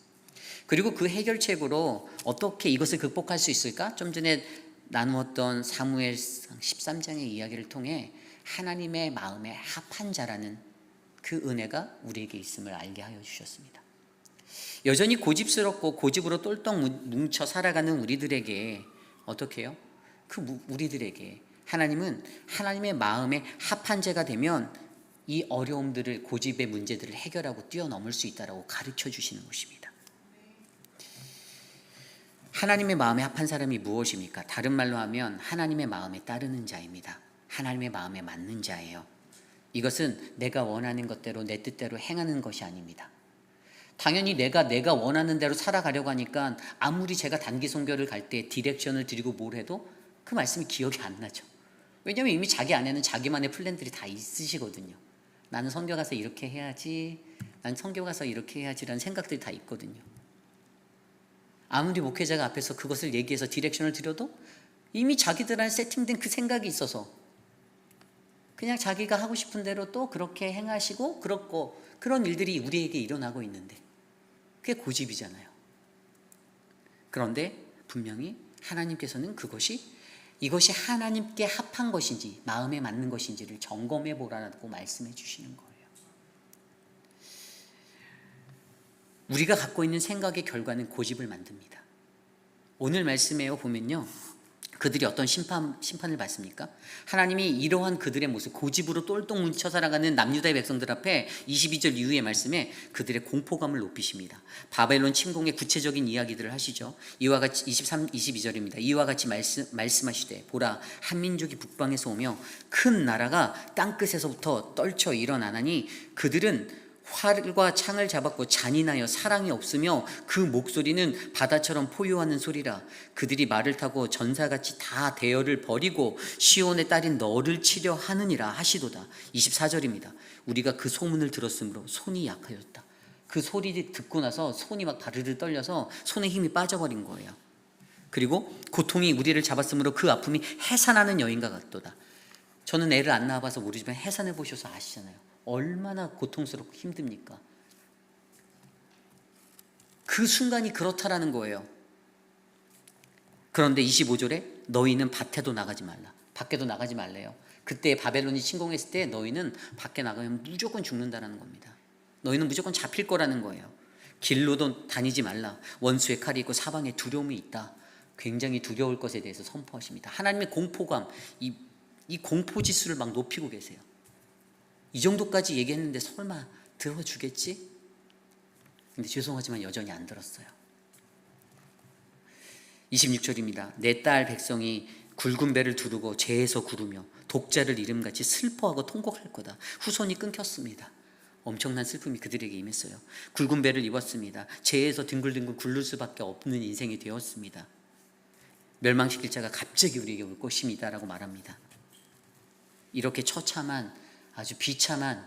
그리고 그 해결책으로 어떻게 이것을 극복할 수 있을까? 좀 전에 나누었던 사무엘상 13장의 이야기를 통해 하나님의 마음에 합한 자라는 그 은혜가 우리에게 있음을 알게 하여 주셨습니다. 여전히 고집스럽고 고집으로 똘똘 뭉쳐 살아가는 우리들에게 어떻게 해요? 우리들에게 하나님은 하나님의 마음에 합한 자가 되면 이 어려움들을, 고집의 문제들을 해결하고 뛰어넘을 수 있다라고 가르쳐 주시는 것입니다. 하나님의 마음에 합한 사람이 무엇입니까? 다른 말로 하면 하나님의 마음에 따르는 자입니다. 하나님의 마음에 맞는 자예요. 이것은 내가 원하는 것대로 내 뜻대로 행하는 것이 아닙니다. 당연히 내가 원하는 대로 살아가려고 하니까 아무리 제가 단기 선교를 갈 때 디렉션을 드리고 뭘 해도 그 말씀이 기억이 안 나죠. 왜냐하면 이미 자기 안에는 자기만의 플랜들이 다 있으시거든요. 나는 선교 가서 이렇게 해야지, 난 선교 가서 이렇게 해야지라는 생각들이 다 있거든요. 아무리 목회자가 앞에서 그것을 얘기해서 디렉션을 드려도 이미 자기들 안에 세팅된 그 생각이 있어서 그냥 자기가 하고 싶은 대로 또 그렇게 행하시고 그런 일들이 우리에게 일어나고 있는데 그게 고집이잖아요. 그런데 분명히 하나님께서는 이것이 하나님께 합한 것인지 마음에 맞는 것인지를 점검해 보라고 말씀해 주시는 거예요. 우리가 갖고 있는 생각의 결과는 고집을 만듭니다. 오늘 말씀에 보면요, 그들이 어떤 심판을 받습니까? 하나님이 이러한 그들의 모습, 고집으로 똘똘 뭉쳐 살아가는 남유다의 백성들 앞에 22절 이후의 말씀에 그들의 공포감을 높이십니다. 바벨론 침공의 구체적인 이야기들을 하시죠. 이와 같이 22절입니다. 이와 같이 말씀하시되 보라, 한 민족이 북방에서 오며 큰 나라가 땅끝에서부터 떨쳐 일어나나니 그들은 활과 창을 잡았고 잔인하여 사랑이 없으며 그 목소리는 바다처럼 포효하는 소리라. 그들이 말을 타고 전사같이 다 대열을 버리고 시온의 딸인 너를 치려 하느니라 하시도다. 24절입니다. 우리가 그 소문을 들었으므로 손이 약하였다. 그 소리 듣고 나서 손이 막 다르르 떨려서 손에 힘이 빠져버린 거예요. 그리고 고통이 우리를 잡았으므로 그 아픔이 해산하는 여인과 같도다. 저는 애를 안 낳아봐서 모르지만 해산해 보셔서 아시잖아요. 얼마나 고통스럽고 힘듭니까? 그 순간이 그렇다라는 거예요. 그런데 25절에 너희는 밭에도 나가지 말라. 밖에도 나가지 말래요. 그때 바벨론이 침공했을 때 너희는 밖에 나가면 무조건 죽는다라는 겁니다. 너희는 무조건 잡힐 거라는 거예요. 길로도 다니지 말라. 원수의 칼이 있고 사방에 두려움이 있다. 굉장히 두려울 것에 대해서 선포하십니다. 하나님의 공포감, 이 공포 지수를 막 높이고 계세요. 이 정도까지 얘기했는데 설마 들어주겠지? 근데 죄송하지만 여전히 안 들었어요. 26절입니다. 내 딸 백성이 굵은 배를 두르고 죄에서 구르며 독자를 이름같이 슬퍼하고 통곡할 거다. 후손이 끊겼습니다. 엄청난 슬픔이 그들에게 임했어요. 굵은 배를 입었습니다. 죄에서 뒹굴뒹굴 굴를 수밖에 없는 인생이 되었습니다. 멸망시킬 자가 갑자기 우리에게 올 것입니다라고 말합니다. 이렇게 처참한, 아주 비참한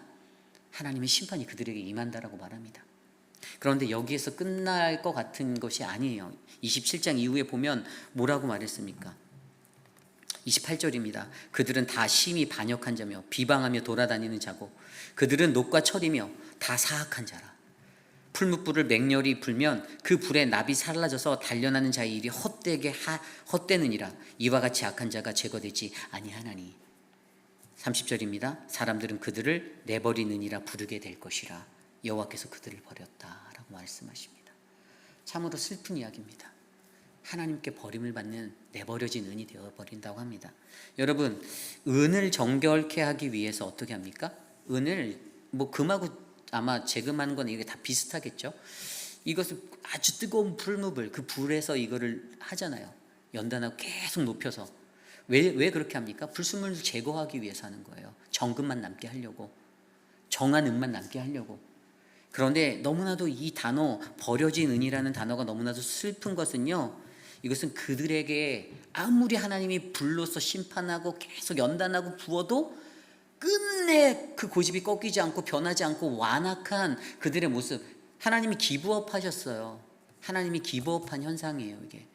하나님의 심판이 그들에게 임한다라고 말합니다. 그런데 여기에서 끝날 것 같은 것이 아니에요. 27장 이후에 보면 뭐라고 말했습니까? 28절입니다. 그들은 다 심히 반역한 자며 비방하며 돌아다니는 자고 그들은 녹과 철이며 다 사악한 자라. 풀무불을 맹렬히 불면 그 불에 납이 사라져서 단련하는 자의 일이 헛되느니라. 이와 같이 악한 자가 제거되지 아니하나니. 30절입니다. 사람들은 그들을 내버리느니라 부르게 될 것이라. 여호와께서 그들을 버렸다라고 말씀하십니다. 참으로 슬픈 이야기입니다. 하나님께 버림을 받는 내버려진 은이 되어버린다고 합니다. 여러분, 은을 정결케 하기 위해서 어떻게 합니까? 은을 금하고 아마 재금하는 건 이게 다 비슷하겠죠. 이것을 아주 뜨거운 풀무불, 그 불에서 이거를 하잖아요. 연단하고 계속 높여서. 왜 그렇게 합니까? 불순물을 제거하기 위해서 하는 거예요. 정금만 남게 하려고, 정한 은만 남게 하려고. 그런데 너무나도 이 단어, 버려진 은이라는 단어가 너무나도 슬픈 것은요, 이것은 그들에게 아무리 하나님이 불로서 심판하고 계속 연단하고 부어도 끝내 그 고집이 꺾이지 않고 변하지 않고 완악한 그들의 모습, 하나님이 기브업 하셨어요. 하나님이 기브업한 현상이에요, 이게.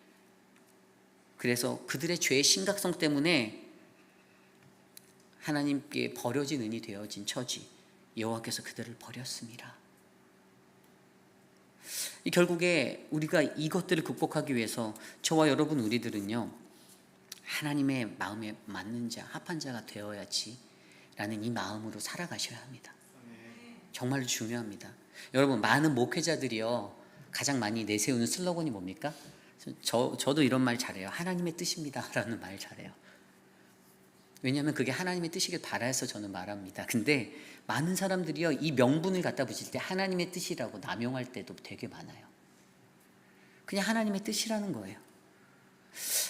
그래서 그들의 죄의 심각성 때문에 하나님께 버려진 은이 되어진 처지, 여호와께서 그들을 버렸습니다. 결국에 우리가 이것들을 극복하기 위해서 저와 여러분 우리들은요, 하나님의 마음에 맞는 자, 합한 자가 되어야지 라는 이 마음으로 살아가셔야 합니다. 정말로 중요합니다. 여러분, 많은 목회자들이요, 가장 많이 내세우는 슬로건이 뭡니까? 저도 이런 말 잘해요. 하나님의 뜻입니다 라는 말 잘해요. 왜냐하면 그게 하나님의 뜻이길 바라서 저는 말합니다. 근데 많은 사람들이요, 이 명분을 갖다 붙일 때 하나님의 뜻이라고 남용할 때도 되게 많아요. 그냥 하나님의 뜻이라는 거예요.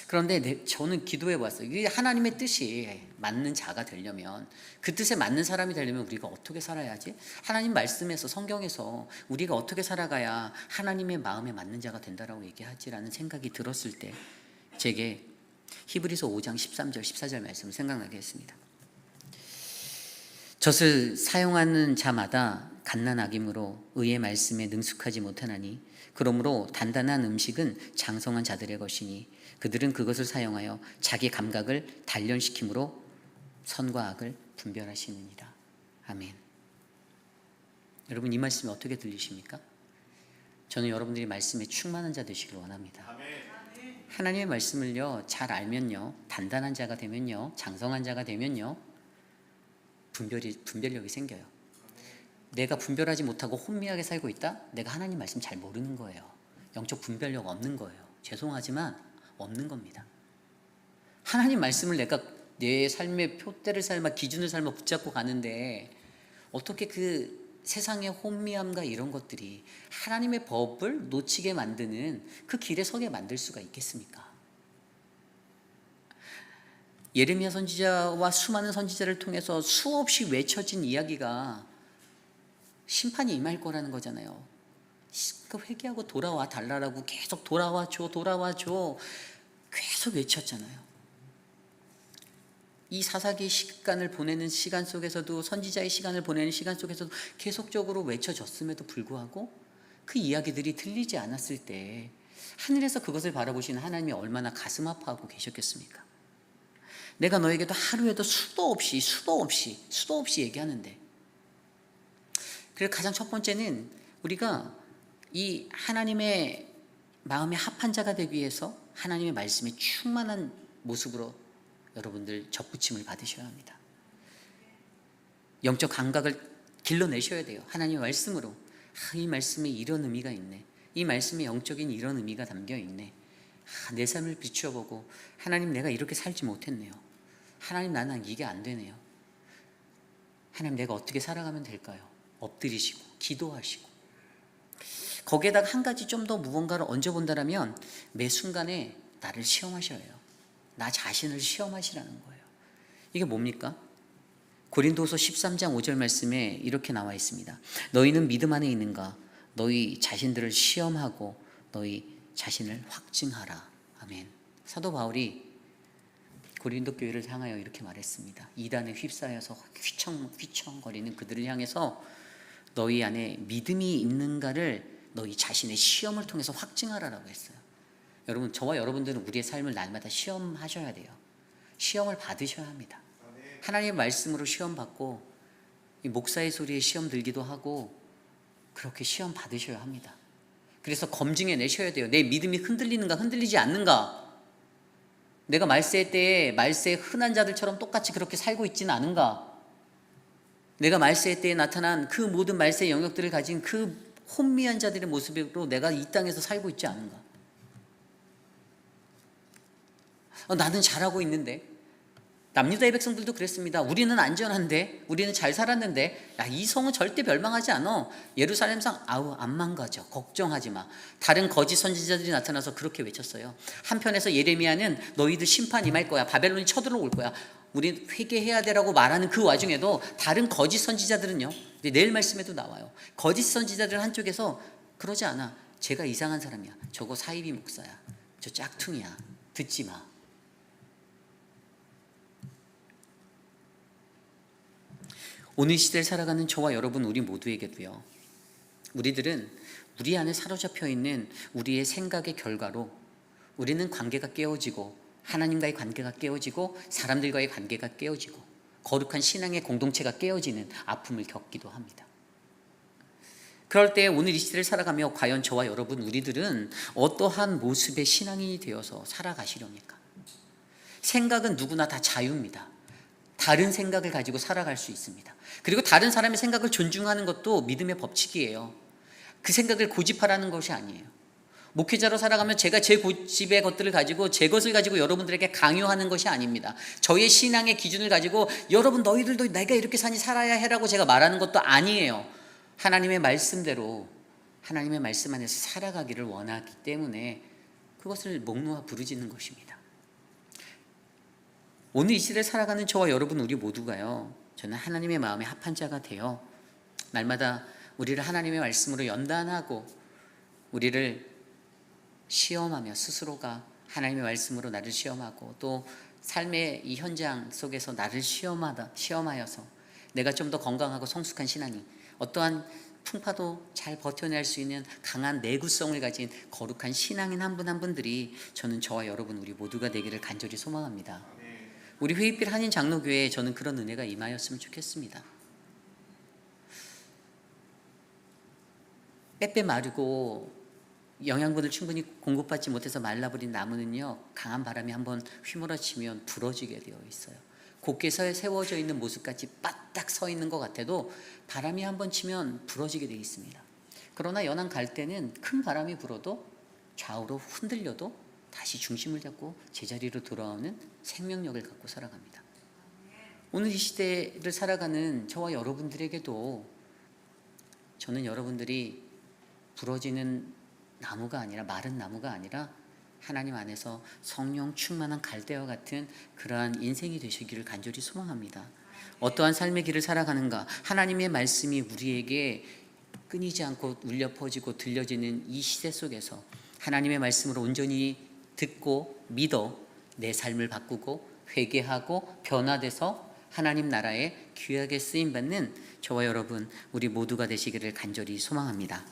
그런데 저는 기도해 봤어요. 이 하나님의 뜻이 맞는 자가 되려면, 그 뜻에 맞는 사람이 되려면 우리가 어떻게 살아야지? 하나님 말씀에서, 성경에서 우리가 어떻게 살아가야 하나님의 마음에 맞는 자가 된다라고 얘기하지라는 생각이 들었을 때 제게 히브리서 5장 13절 14절 말씀을 생각나게 했습니다. 젖을 사용하는 자마다 갓난아김으로 의의 말씀에 능숙하지 못하나니, 그러므로 단단한 음식은 장성한 자들의 것이니 그들은 그것을 사용하여 자기 감각을 단련시킴으로 선과 악을 분별하시느니라. 아멘. 여러분, 이 말씀이 어떻게 들리십니까? 저는 여러분들이 말씀에 충만한 자 되시길 원합니다. 하나님의 말씀을요, 잘 알면요, 단단한 자가 되면요, 장성한 자가 되면요, 분별력이 생겨요. 내가 분별하지 못하고 혼미하게 살고 있다? 내가 하나님 말씀 잘 모르는 거예요. 영적 분별력 없는 거예요. 죄송하지만 없는 겁니다. 하나님 말씀을 내가 내 삶의 표대를 삶아, 기준을 삶아 붙잡고 가는데 어떻게 그 세상의 혼미함과 이런 것들이 하나님의 법을 놓치게 만드는 그 길에 서게 만들 수가 있겠습니까? 예레미야 선지자와 수많은 선지자를 통해서 수없이 외쳐진 이야기가 심판이 임할 거라는 거잖아요. 회개하고 돌아와 달라라고 계속 돌아와줘 계속 외쳤잖아요. 이 사사기의 시간을 보내는 시간 속에서도, 선지자의 시간을 보내는 시간 속에서도 계속적으로 외쳐졌음에도 불구하고 그 이야기들이 들리지 않았을 때 하늘에서 그것을 바라보시는 하나님이 얼마나 가슴 아파하고 계셨겠습니까? 내가 너에게도 하루에도 수도 없이 얘기하는데, 그래서 가장 첫 번째는 우리가 이 하나님의 마음에 합한 자가 되기 위해서 하나님의 말씀에 충만한 모습으로 여러분들 접붙임을 받으셔야 합니다. 영적 감각을 길러내셔야 돼요. 하나님의 말씀으로. 이 말씀에 이런 의미가 있네. 이 말씀에 영적인 이런 의미가 담겨 있네. 내 삶을 비추어보고, 하나님, 내가 이렇게 살지 못했네요. 하나님, 나는 이게 안 되네요. 하나님, 내가 어떻게 살아가면 될까요? 엎드리시고 기도하시고, 거기에다가 한 가지 좀 더 무언가를 얹어본다면 매 순간에 나를 시험하셔야 해요. 나 자신을 시험하시라는 거예요. 이게 뭡니까? 고린도서 13장 5절 말씀에 이렇게 나와 있습니다. 너희는 믿음 안에 있는가? 너희 자신들을 시험하고 너희 자신을 확증하라. 아멘. 사도 바울이 고린도 교회를 향하여 이렇게 말했습니다. 이단에 휩싸여서 휘청거리는 그들을 향해서 너희 안에 믿음이 있는가를 너희 자신의 시험을 통해서 확증하라라고 했어요. 여러분, 저와 여러분들은 우리의 삶을 날마다 시험하셔야 돼요. 시험을 받으셔야 합니다. 하나님의 말씀으로 시험 받고, 이 목사의 소리에 시험 들기도 하고, 그렇게 시험 받으셔야 합니다. 그래서 검증해 내셔야 돼요. 내 믿음이 흔들리는가, 흔들리지 않는가? 내가 말세 때에 말세의 흔한 자들처럼 똑같이 그렇게 살고 있지는 않은가? 내가 말세 때에 나타난 그 모든 말세의 영역들을 가진 그 혼미한 자들의 모습으로 내가 이 땅에서 살고 있지 않은가? 나는 잘하고 있는데, 남유다의 백성들도 그랬습니다. 우리는 안전한데, 우리는 잘 살았는데, 야, 이 성은 절대 멸망하지 않아. 예루살렘 성 안 망가져. 걱정하지 마. 다른 거짓 선지자들이 나타나서 그렇게 외쳤어요. 한편에서 예레미야는 너희들 심판 임할 거야. 바벨론이 쳐들어올 거야. 우리 회개해야 되라고 말하는 그 와중에도 다른 거짓 선지자들은요, 내일 말씀에도 나와요. 거짓 선지자들 한쪽에서 그러지 않아. 제가 이상한 사람이야. 저거 사이비 목사야. 저 짝퉁이야. 듣지 마. 오늘 시대를 살아가는 저와 여러분, 우리 모두에게도요, 우리들은 우리 안에 사로잡혀 있는 우리의 생각의 결과로 우리는 관계가 깨어지고, 하나님과의 관계가 깨어지고, 사람들과의 관계가 깨어지고, 거룩한 신앙의 공동체가 깨어지는 아픔을 겪기도 합니다. 그럴 때 오늘 이 시대를 살아가며 과연 저와 여러분, 우리들은 어떠한 모습의 신앙인이 되어서 살아가시렵니까? 생각은 누구나 다 자유입니다. 다른 생각을 가지고 살아갈 수 있습니다. 그리고 다른 사람의 생각을 존중하는 것도 믿음의 법칙이에요. 그 생각을 고집하라는 것이 아니에요. 목회자로 살아가면 제가 제 고집의 것들을 가지고, 제 것을 가지고 여러분들에게 강요하는 것이 아닙니다. 저의 신앙의 기준을 가지고 여러분 너희들도 내가 이렇게 살아야 해라고 제가 말하는 것도 아니에요. 하나님의 말씀대로, 하나님의 말씀 안에서 살아가기를 원하기 때문에 그것을 목 놓아 부르짖는 것입니다. 오늘 이 시대를 살아가는 저와 여러분, 우리 모두가요, 저는 하나님의 마음에 합한 자가 되어 날마다 우리를 하나님의 말씀으로 연단하고, 우리를 시험하며, 스스로가 하나님의 말씀으로 나를 시험하고, 또 삶의 이 현장 속에서 나를 시험하여서 내가 좀 더 건강하고 성숙한 신앙이, 어떠한 풍파도 잘 버텨낼 수 있는 강한 내구성을 가진 거룩한 신앙인 한 분 한 분들이 저는 저와 여러분, 우리 모두가 되기를 간절히 소망합니다. 우리 회의필 한인 장로교회에 저는 그런 은혜가 임하였으면 좋겠습니다. 빼빼 마르고 영양분을 충분히 공급받지 못해서 말라버린 나무는요, 강한 바람이 한번 휘몰아치면 부러지게 되어 있어요. 곧게 세워져 있는 모습같이 빠딱 서 있는 것 같아도 바람이 한번 치면 부러지게 되어 있습니다. 그러나 연한 갈대는 큰 바람이 불어도 좌우로 흔들려도 다시 중심을 잡고 제자리로 돌아오는 생명력을 갖고 살아갑니다. 오늘 이 시대를 살아가는 저와 여러분들에게도 저는 여러분들이 부러지는 나무가 아니라, 마른 나무가 아니라 하나님 안에서 성령 충만한 갈대와 같은 그러한 인생이 되시기를 간절히 소망합니다. 어떠한 삶의 길을 살아가는가, 하나님의 말씀이 우리에게 끊이지 않고 울려 퍼지고 들려지는 이 시대 속에서 하나님의 말씀으로 온전히 듣고 믿어 내 삶을 바꾸고 회개하고 변화돼서 하나님 나라에 귀하게 쓰임받는 저와 여러분, 우리 모두가 되시기를 간절히 소망합니다.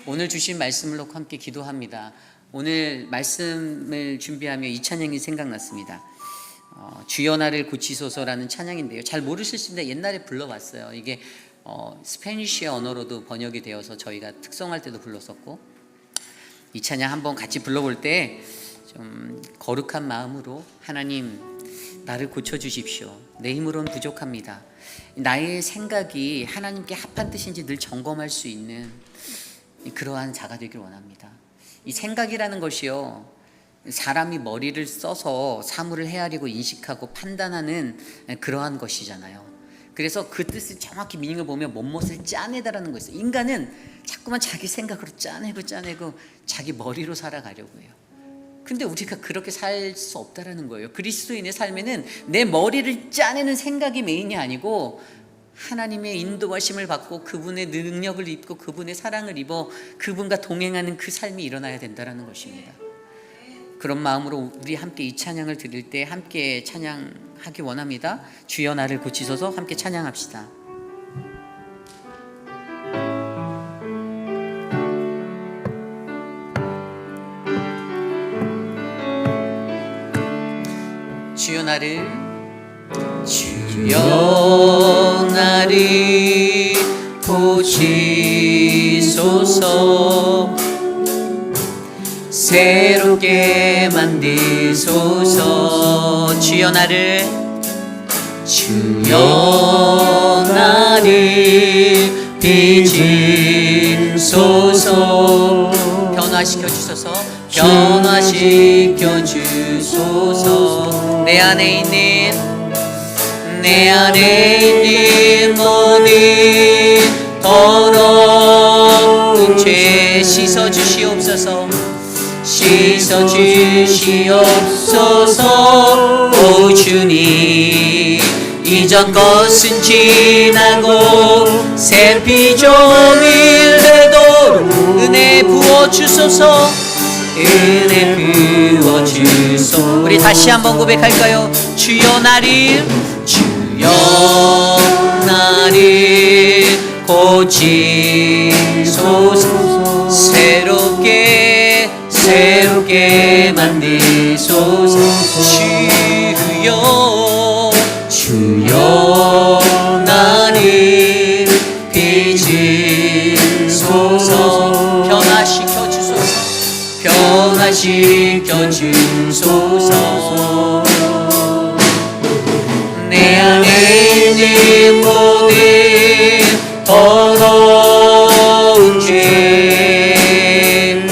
오늘 주신 말씀을 놓고 함께 기도합니다. 오늘 말씀을 준비하며 이 찬양이 생각났습니다. 주여 나를 고치소서라는 찬양인데요, 잘 모르실 수 있는데 옛날에 불러봤어요. 이게 스페니쉬 언어로도 번역이 되어서 저희가 특송할 때도 불렀었고, 이 찬양 한번 같이 불러볼 때 좀 거룩한 마음으로, 하나님 나를 고쳐주십시오. 내 힘으로는 부족합니다. 나의 생각이 하나님께 합한 뜻인지 늘 점검할 수 있는 그러한 자가 되길 원합니다. 이 생각이라는 것이요, 사람이 머리를 써서 사물을 헤아리고 인식하고 판단하는 그러한 것이잖아요. 그래서 그 뜻을 정확히 미닝을 보면 못못을 짜내다라는 거 있어요. 인간은 자꾸만 자기 생각으로 짜내고 자기 머리로 살아가려고 해요. 근데 우리가 그렇게 살 수 없다라는 거예요. 그리스도인의 삶에는 내 머리를 짜내는 생각이 메인이 아니고 하나님의 인도하심을 받고 그분의 능력을 입고 그분의 사랑을 입어 그분과 동행하는 그 삶이 일어나야 된다라는 것입니다. 그런 마음으로 우리 함께 이 찬양을 드릴 때 함께 찬양하기 원합니다. 주여 나를 고치소서, 함께 찬양합시다. 주여 나를 고치소서, 새롭게 만드소서. 주여 나를 나를 빚으소서. 변화시켜 주소서. 변화시켜 주소서. 내 안에 있는 모든 더러운 죄 씻어 주시옵소서. 씻어 주시옵소서. 오 주님, 이전 것은 지나고 새 피조물 되도록 은혜 부어 주소서. 은혜 부어 주소서. 우리 다시 한번 고백할까요? 주여 나를 고치소서. 새롭게 만드소서. 주여 나를 빚으소서. 변화시켜 주소서. 내 안에 있는 모든 더러운 죄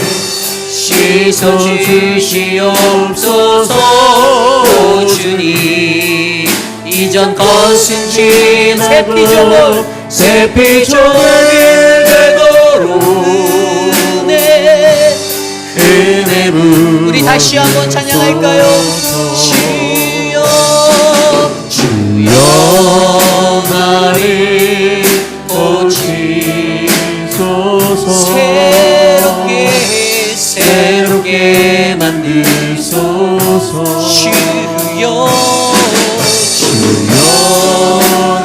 씻어 주시옵소서. 오 주님, 이전 것은 지나고 새 피조물 되도록 은혜 부어. 우리 다시 한번 찬양할까요? 주여 나를 고치소서. 새롭게 만드소서. 주여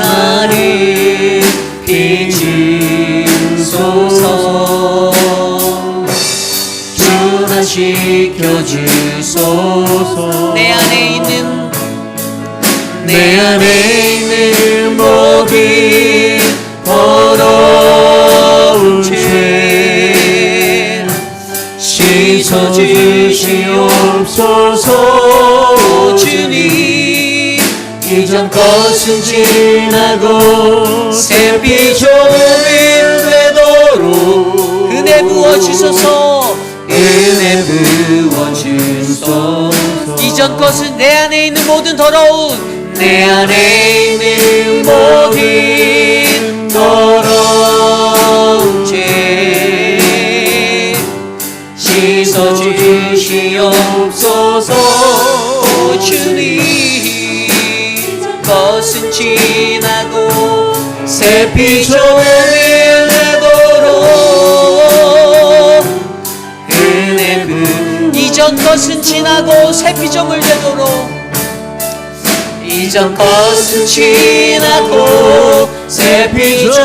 나를 빚으소서. 변화시켜 주소서. 내 안에 있는 모든 더러운 죄 씻어 주시옵소서. 주님, 이전 것은 지나고 새 피조물 되도록 은혜 부어 주소서. 은혜 부어 주소서. 이전 것은 내 안에 있는 모든 더러운 죄 씻어 주시옵소서. 오 주님, 것은 지나고 새 피조물 되도록 은혜 이전 것은 지나고 새 피조물 되도록 이전 것은 지나고 새 피조물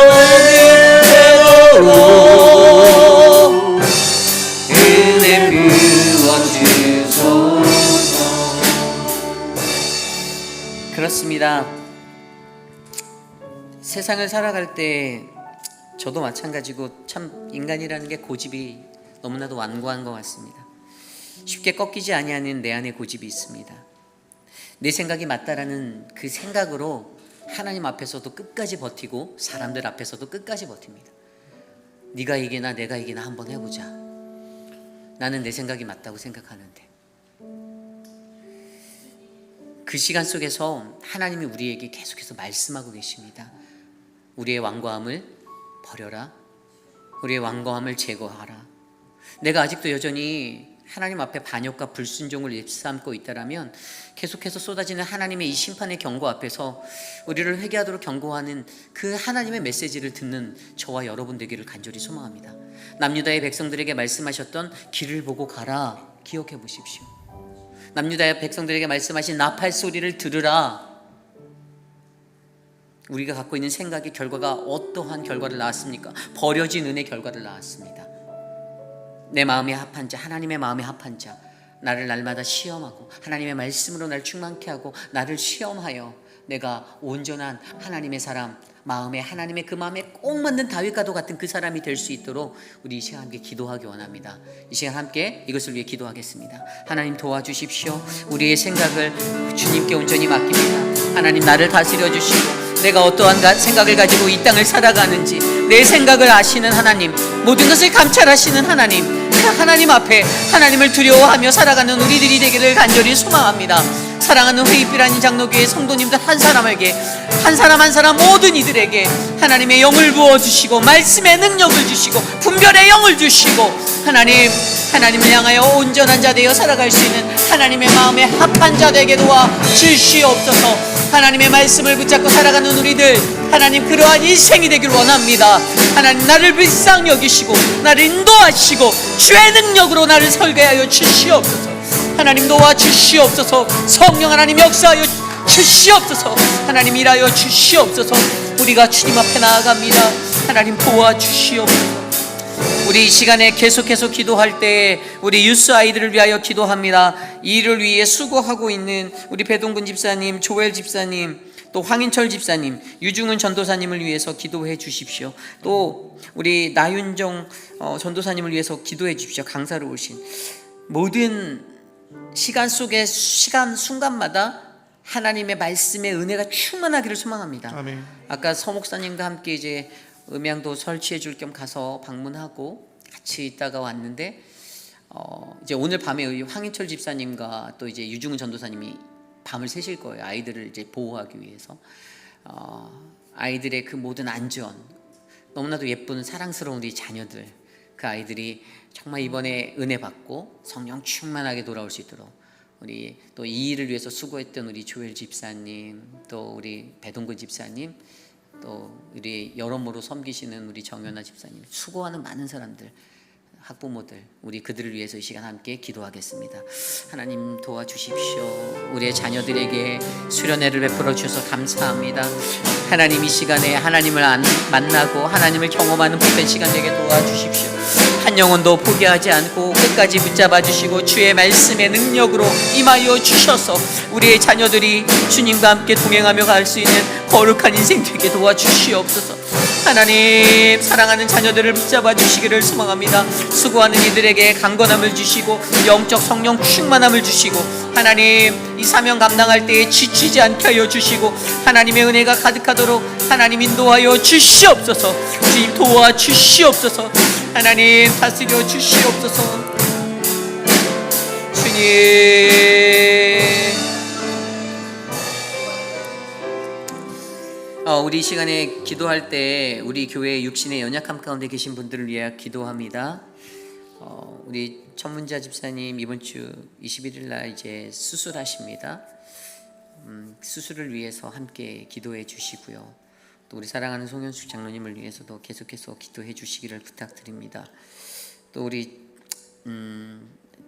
되도록 은혜 부어주소서. 그렇습니다. 세상을 살아갈 때 저도 마찬가지고 참 인간이라는 게 고집이 너무나도 완고한 것 같습니다. 쉽게 꺾이지 아니하는 내 안에 고집이 있습니다. 내 생각이 맞다라는 그 생각으로 하나님 앞에서도 끝까지 버티고 사람들 앞에서도 끝까지 버팁니다. 네가 이기나 내가 이기나 한번 해보자. 나는 내 생각이 맞다고 생각하는데. 그 시간 속에서 하나님이 우리에게 계속해서 말씀하고 계십니다. 우리의 완고함을 버려라. 우리의 완고함을 제거하라. 내가 아직도 여전히 하나님 앞에 반역과 불순종을 일삼고 있다라면 계속해서 쏟아지는 하나님의 이 심판의 경고 앞에서 우리를 회개하도록 경고하는 그 하나님의 메시지를 듣는 저와 여러분 되기를 간절히 소망합니다. 남유다의 백성들에게 말씀하셨던 길을 보고 가라 기억해 보십시오. 남유다의 백성들에게 말씀하신 나팔 소리를 들으라. 우리가 갖고 있는 생각의 결과가 어떠한 결과를 낳았습니까? 버려진 은혜의 결과를 낳았습니다. 내 마음에 합한 자, 하나님의 마음에 합한 자, 나를 날마다 시험하고 하나님의 말씀으로 날 충만케 하고 나를 시험하여 내가 온전한 하나님의 사람, 마음에 하나님의 그 마음에 꼭 맞는 다윗과도 같은 그 사람이 될 수 있도록 우리 이 시간 함께 기도하기 원합니다. 이 시간 함께 이것을 위해 기도하겠습니다. 하나님 도와주십시오. 우리의 생각을 주님께 온전히 맡깁니다. 하나님 나를 다스려 주시고 내가 어떠한 생각을 가지고 이 땅을 살아가는지 내 생각을 아시는 하나님, 모든 것을 감찰하시는 하나님, 그 하나님 앞에 하나님을 두려워하며 살아가는 우리들이 되기를 간절히 소망합니다. 사랑하는 회의비라는 장로교회 성도님들 한 사람에게, 한 사람 한 사람 모든 이들에게 하나님의 영을 부어주시고 말씀의 능력을 주시고 분별의 영을 주시고 하나님을 향하여 온전한 자 되어 살아갈 수 있는 하나님의 마음에 합한 자 되게 도와 주시옵소서. 하나님의 말씀을 붙잡고 살아가는 우리들, 하나님 그러한 인생이 되기를 원합니다. 하나님 나를 불쌍히 여기시고 나를 인도하시고 주의 능력으로 나를 설계하여 주시옵소서. 하나님 도와주시옵소서. 성령 하나님 역사하여 주시옵소서. 하나님 일하여 주시옵소서. 우리가 주님 앞에 나아갑니다. 하나님 도와주시옵소서. 우리 이 시간에 계속해서 기도할 때 우리 유스 아이들을 위하여 기도합니다. 이 일을 위해 수고하고 있는 우리 배동근 집사님, 조엘 집사님, 또 황인철 집사님, 유중은 전도사님을 위해서 기도해 주십시오. 또 우리 나윤정 전도사님을 위해서 기도해 주십시오. 강사로 오신 모든 시간 속에 순간마다 하나님의 말씀의 은혜가 충만하기를 소망합니다. 아멘. 아까 서 목사님과 함께 이제 음향도 설치해 줄 겸 가서 방문하고 같이 있다가 왔는데 이제 오늘 밤에 황인철 집사님과 또 이제 유중은 전도사님이 밤을 새실 거예요. 아이들을 이제 보호하기 위해서. 아이들의 그 모든 안전, 너무나도 예쁜 사랑스러운 우리 자녀들, 그 아이들이 정말 이번에 은혜 받고 성령 충만하게 돌아올 수 있도록 우리 또 이 일을 위해서 수고했던 우리 조엘 집사님, 또 우리 배동근 집사님, 또 우리 여러모로 섬기시는 우리 정연아 집사님, 수고하는 많은 사람들, 학부모들, 우리 그들을 위해서 이 시간 함께 기도하겠습니다. 하나님 도와주십시오. 우리의 자녀들에게 수련회를 베풀어 주셔서 감사합니다. 하나님 이 시간에 하나님을 만나고 하나님을 경험하는 복된 시간 되게 도와주십시오. 한 영혼도 포기하지 않고 끝까지 붙잡아 주시고 주의 말씀의 능력으로 임하여 주셔서 우리의 자녀들이 주님과 함께 동행하며 갈 수 있는 거룩한 인생 되게 도와주시옵소서. 하나님 사랑하는 자녀들을 붙잡아 주시기를 소망합니다. 수고하는 이들에게 강건함을 주시고 영적 성령 충만함을 주시고 하나님 이 사명 감당할 때에 지치지 않게 하여 주시고 하나님의 은혜가 가득하도록 하나님 인도하여 주시옵소서. 주님 도와주시옵소서. 하나님 다스려 주시옵소서. 주님 우리 이 시간에 기도할 때 우리 교회 육신의 연약함 가운데 계신 분들을 위해 기도합니다. 우리 천문자 집사님 이번 주 21일 날 이제 수술하십니다. 수술을 위해서 함께 기도해 주시고요. 또 우리 사랑하는 송현숙 장로님을 위해서도 계속해서 기도해 주시기를 부탁드립니다. 또 우리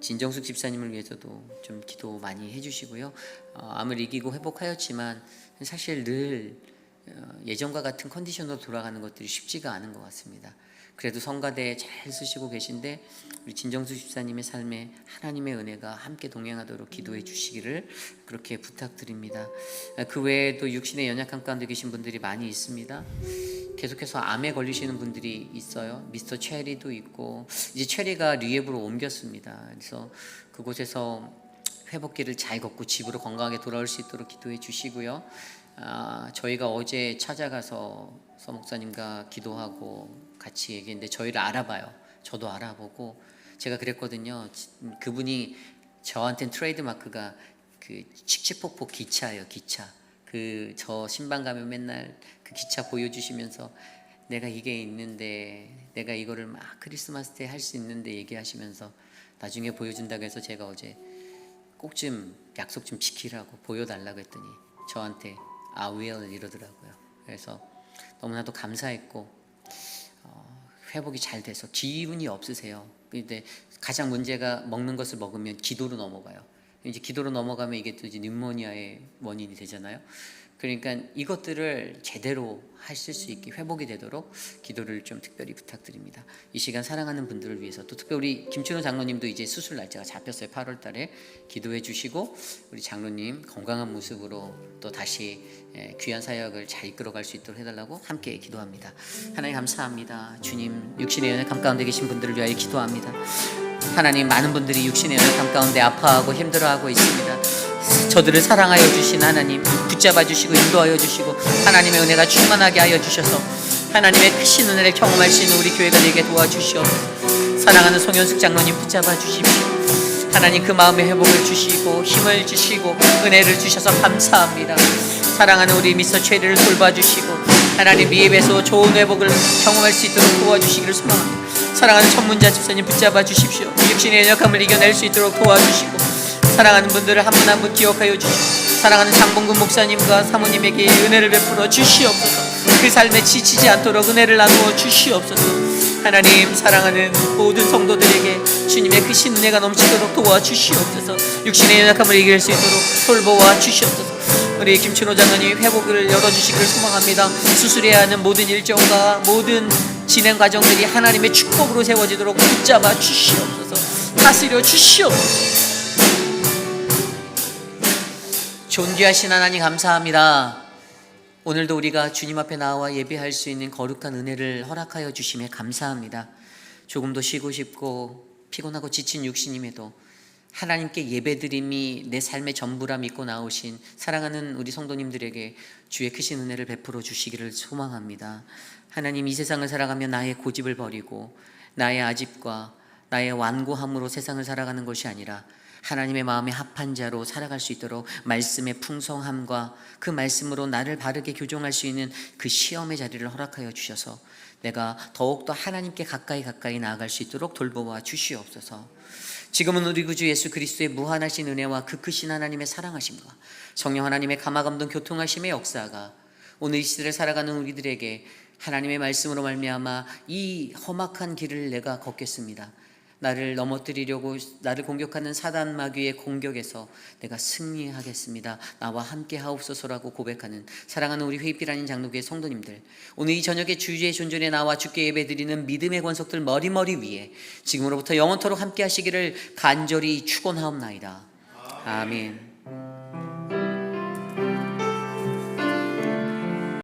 진정숙 집사님을 위해서도 좀 기도 많이 해주시고요. 암을 이기고 회복하였지만 사실 늘 예전과 같은 컨디션으로 돌아가는 것들이 쉽지가 않은 것 같습니다. 그래도 성가대에 잘 쓰시고 계신데 우리 진정수 집사님의 삶에 하나님의 은혜가 함께 동행하도록 기도해 주시기를 그렇게 부탁드립니다. 그 외에도 육신의 연약함 가운데 계신 분들이 많이 있습니다. 계속해서 암에 걸리시는 분들이 있어요. 미스터 체리도 있고 이제 체리가 리앱으로 옮겼습니다. 그래서 그곳에서 회복기를 잘 걷고 집으로 건강하게 돌아올 수 있도록 기도해 주시고요. 저희가 어제 찾아가서 서 목사님과 기도하고 같이 얘기했는데 저희를 알아봐요. 저도 알아보고 제가 그랬거든요. 그분이 저한테는 트레이드 마크가 그 칙칙폭폭 기차예요. 기차. 그 저 신방 가면 맨날 그 기차 보여주시면서 내가 이게 있는데 내가 이거를 막 크리스마스 때 할 수 있는데 얘기하시면서 나중에 보여준다고 해서 제가 어제 꼭 좀 약속 좀 지키라고 보여달라고 했더니 저한테 I will 이러더라고요. 그래서 너무나도 감사했고 회복이 잘 돼서 기운이 없으세요. 근데 가장 문제가 먹는 것을 먹으면 기도로 넘어가요. 이제 기도로 넘어가면 이게 또 이제 뉴모니아의 원인이 되잖아요. 그러니까 이것들을 제대로 하실 수 있게 회복이 되도록 기도를 좀 특별히 부탁드립니다. 이 시간 사랑하는 분들을 위해서 또 특별히 우리 김춘호 장로님도 이제 수술 날짜가 잡혔어요. 8월 달에 기도해 주시고 우리 장로님 건강한 모습으로 또 다시 귀한 사역을 잘 이끌어갈 수 있도록 해달라고 함께 기도합니다. 하나님 감사합니다. 주님 육신의 연약함 가운데 계신 분들을 위하여 기도합니다. 하나님 많은 분들이 육신의 연약함 가운데 아파하고 힘들어하고 있습니다. 저들을 사랑하여 주신 하나님, 붙잡아 주시고 인도하여 주시고 하나님의 은혜가 충만하게 하여 주셔서 하나님의 크신 은혜를 경험할 수 있는 우리 교회가 되게 도와주시옵소서. 사랑하는 송현숙 장로님 붙잡아 주십시오. 하나님 그 마음의 회복을 주시고 힘을 주시고 은혜를 주셔서 감사합니다. 사랑하는 우리 미스터 최리를 돌봐주시고 하나님 미입에서 좋은 회복을 경험할 수 있도록 도와주시기를 소망합니다. 사랑하는 천문자 집사님 붙잡아 주십시오. 육신의 연약함을 이겨낼 수 있도록 도와주시고 사랑하는 분들을 한 분 한 분 기억하여 주시고 사랑하는 장봉근 목사님과 사모님에게 은혜를 베풀어 주시옵소서. 그 삶에 지치지 않도록 은혜를 나누어 주시옵소서. 하나님 사랑하는 모든 성도들에게 주님의 크신 은혜가 넘치도록 도와주시옵소서. 육신의 연약함을 이길 수 있도록 돌보아 주시옵소서. 우리 김춘호 장로님 회복을 열어주시기를 소망합니다. 수술해야 하는 모든 일정과 모든 진행 과정들이 하나님의 축복으로 세워지도록 붙잡아 주시옵소서. 다스려 주시옵소서. 존귀하신 하나님 감사합니다. 오늘도 우리가 주님 앞에 나와 예배할 수 있는 거룩한 은혜를 허락하여 주심에 감사합니다. 조금 더 쉬고 싶고 피곤하고 지친 육신임에도 하나님께 예배드림이 내 삶의 전부라 믿고 나오신 사랑하는 우리 성도님들에게 주의 크신 은혜를 베풀어 주시기를 소망합니다. 하나님 이 세상을 살아가며 나의 고집을 버리고 나의 아집과 나의 완고함으로 세상을 살아가는 것이 아니라 하나님의 마음에 합한 자로 살아갈 수 있도록 말씀의 풍성함과 그 말씀으로 나를 바르게 교정할 수 있는 그 시험의 자리를 허락하여 주셔서 내가 더욱더 하나님께 가까이 나아갈 수 있도록 돌보아 주시옵소서. 지금은 우리 구주 예수 그리스도의 무한하신 은혜와 그 크신 하나님의 사랑하심과 성령 하나님의 감화감동 교통하심의 역사가 오늘 이 시대를 살아가는 우리들에게 하나님의 말씀으로 말미암아 이 험악한 길을 내가 걷겠습니다. 나를 넘어뜨리려고 나를 공격하는 사단 마귀의 공격에서 내가 승리하겠습니다. 나와 함께 하옵소서라고 고백하는 사랑하는 우리 회입길 아닌 장로교회 성도님들, 오늘 이 저녁에 주의 존전에 나와 주께 예배드리는 믿음의 권속들 머리머리 위에 지금으로부터 영원토록 함께 하시기를 간절히 축원하옵나이다. 아멘.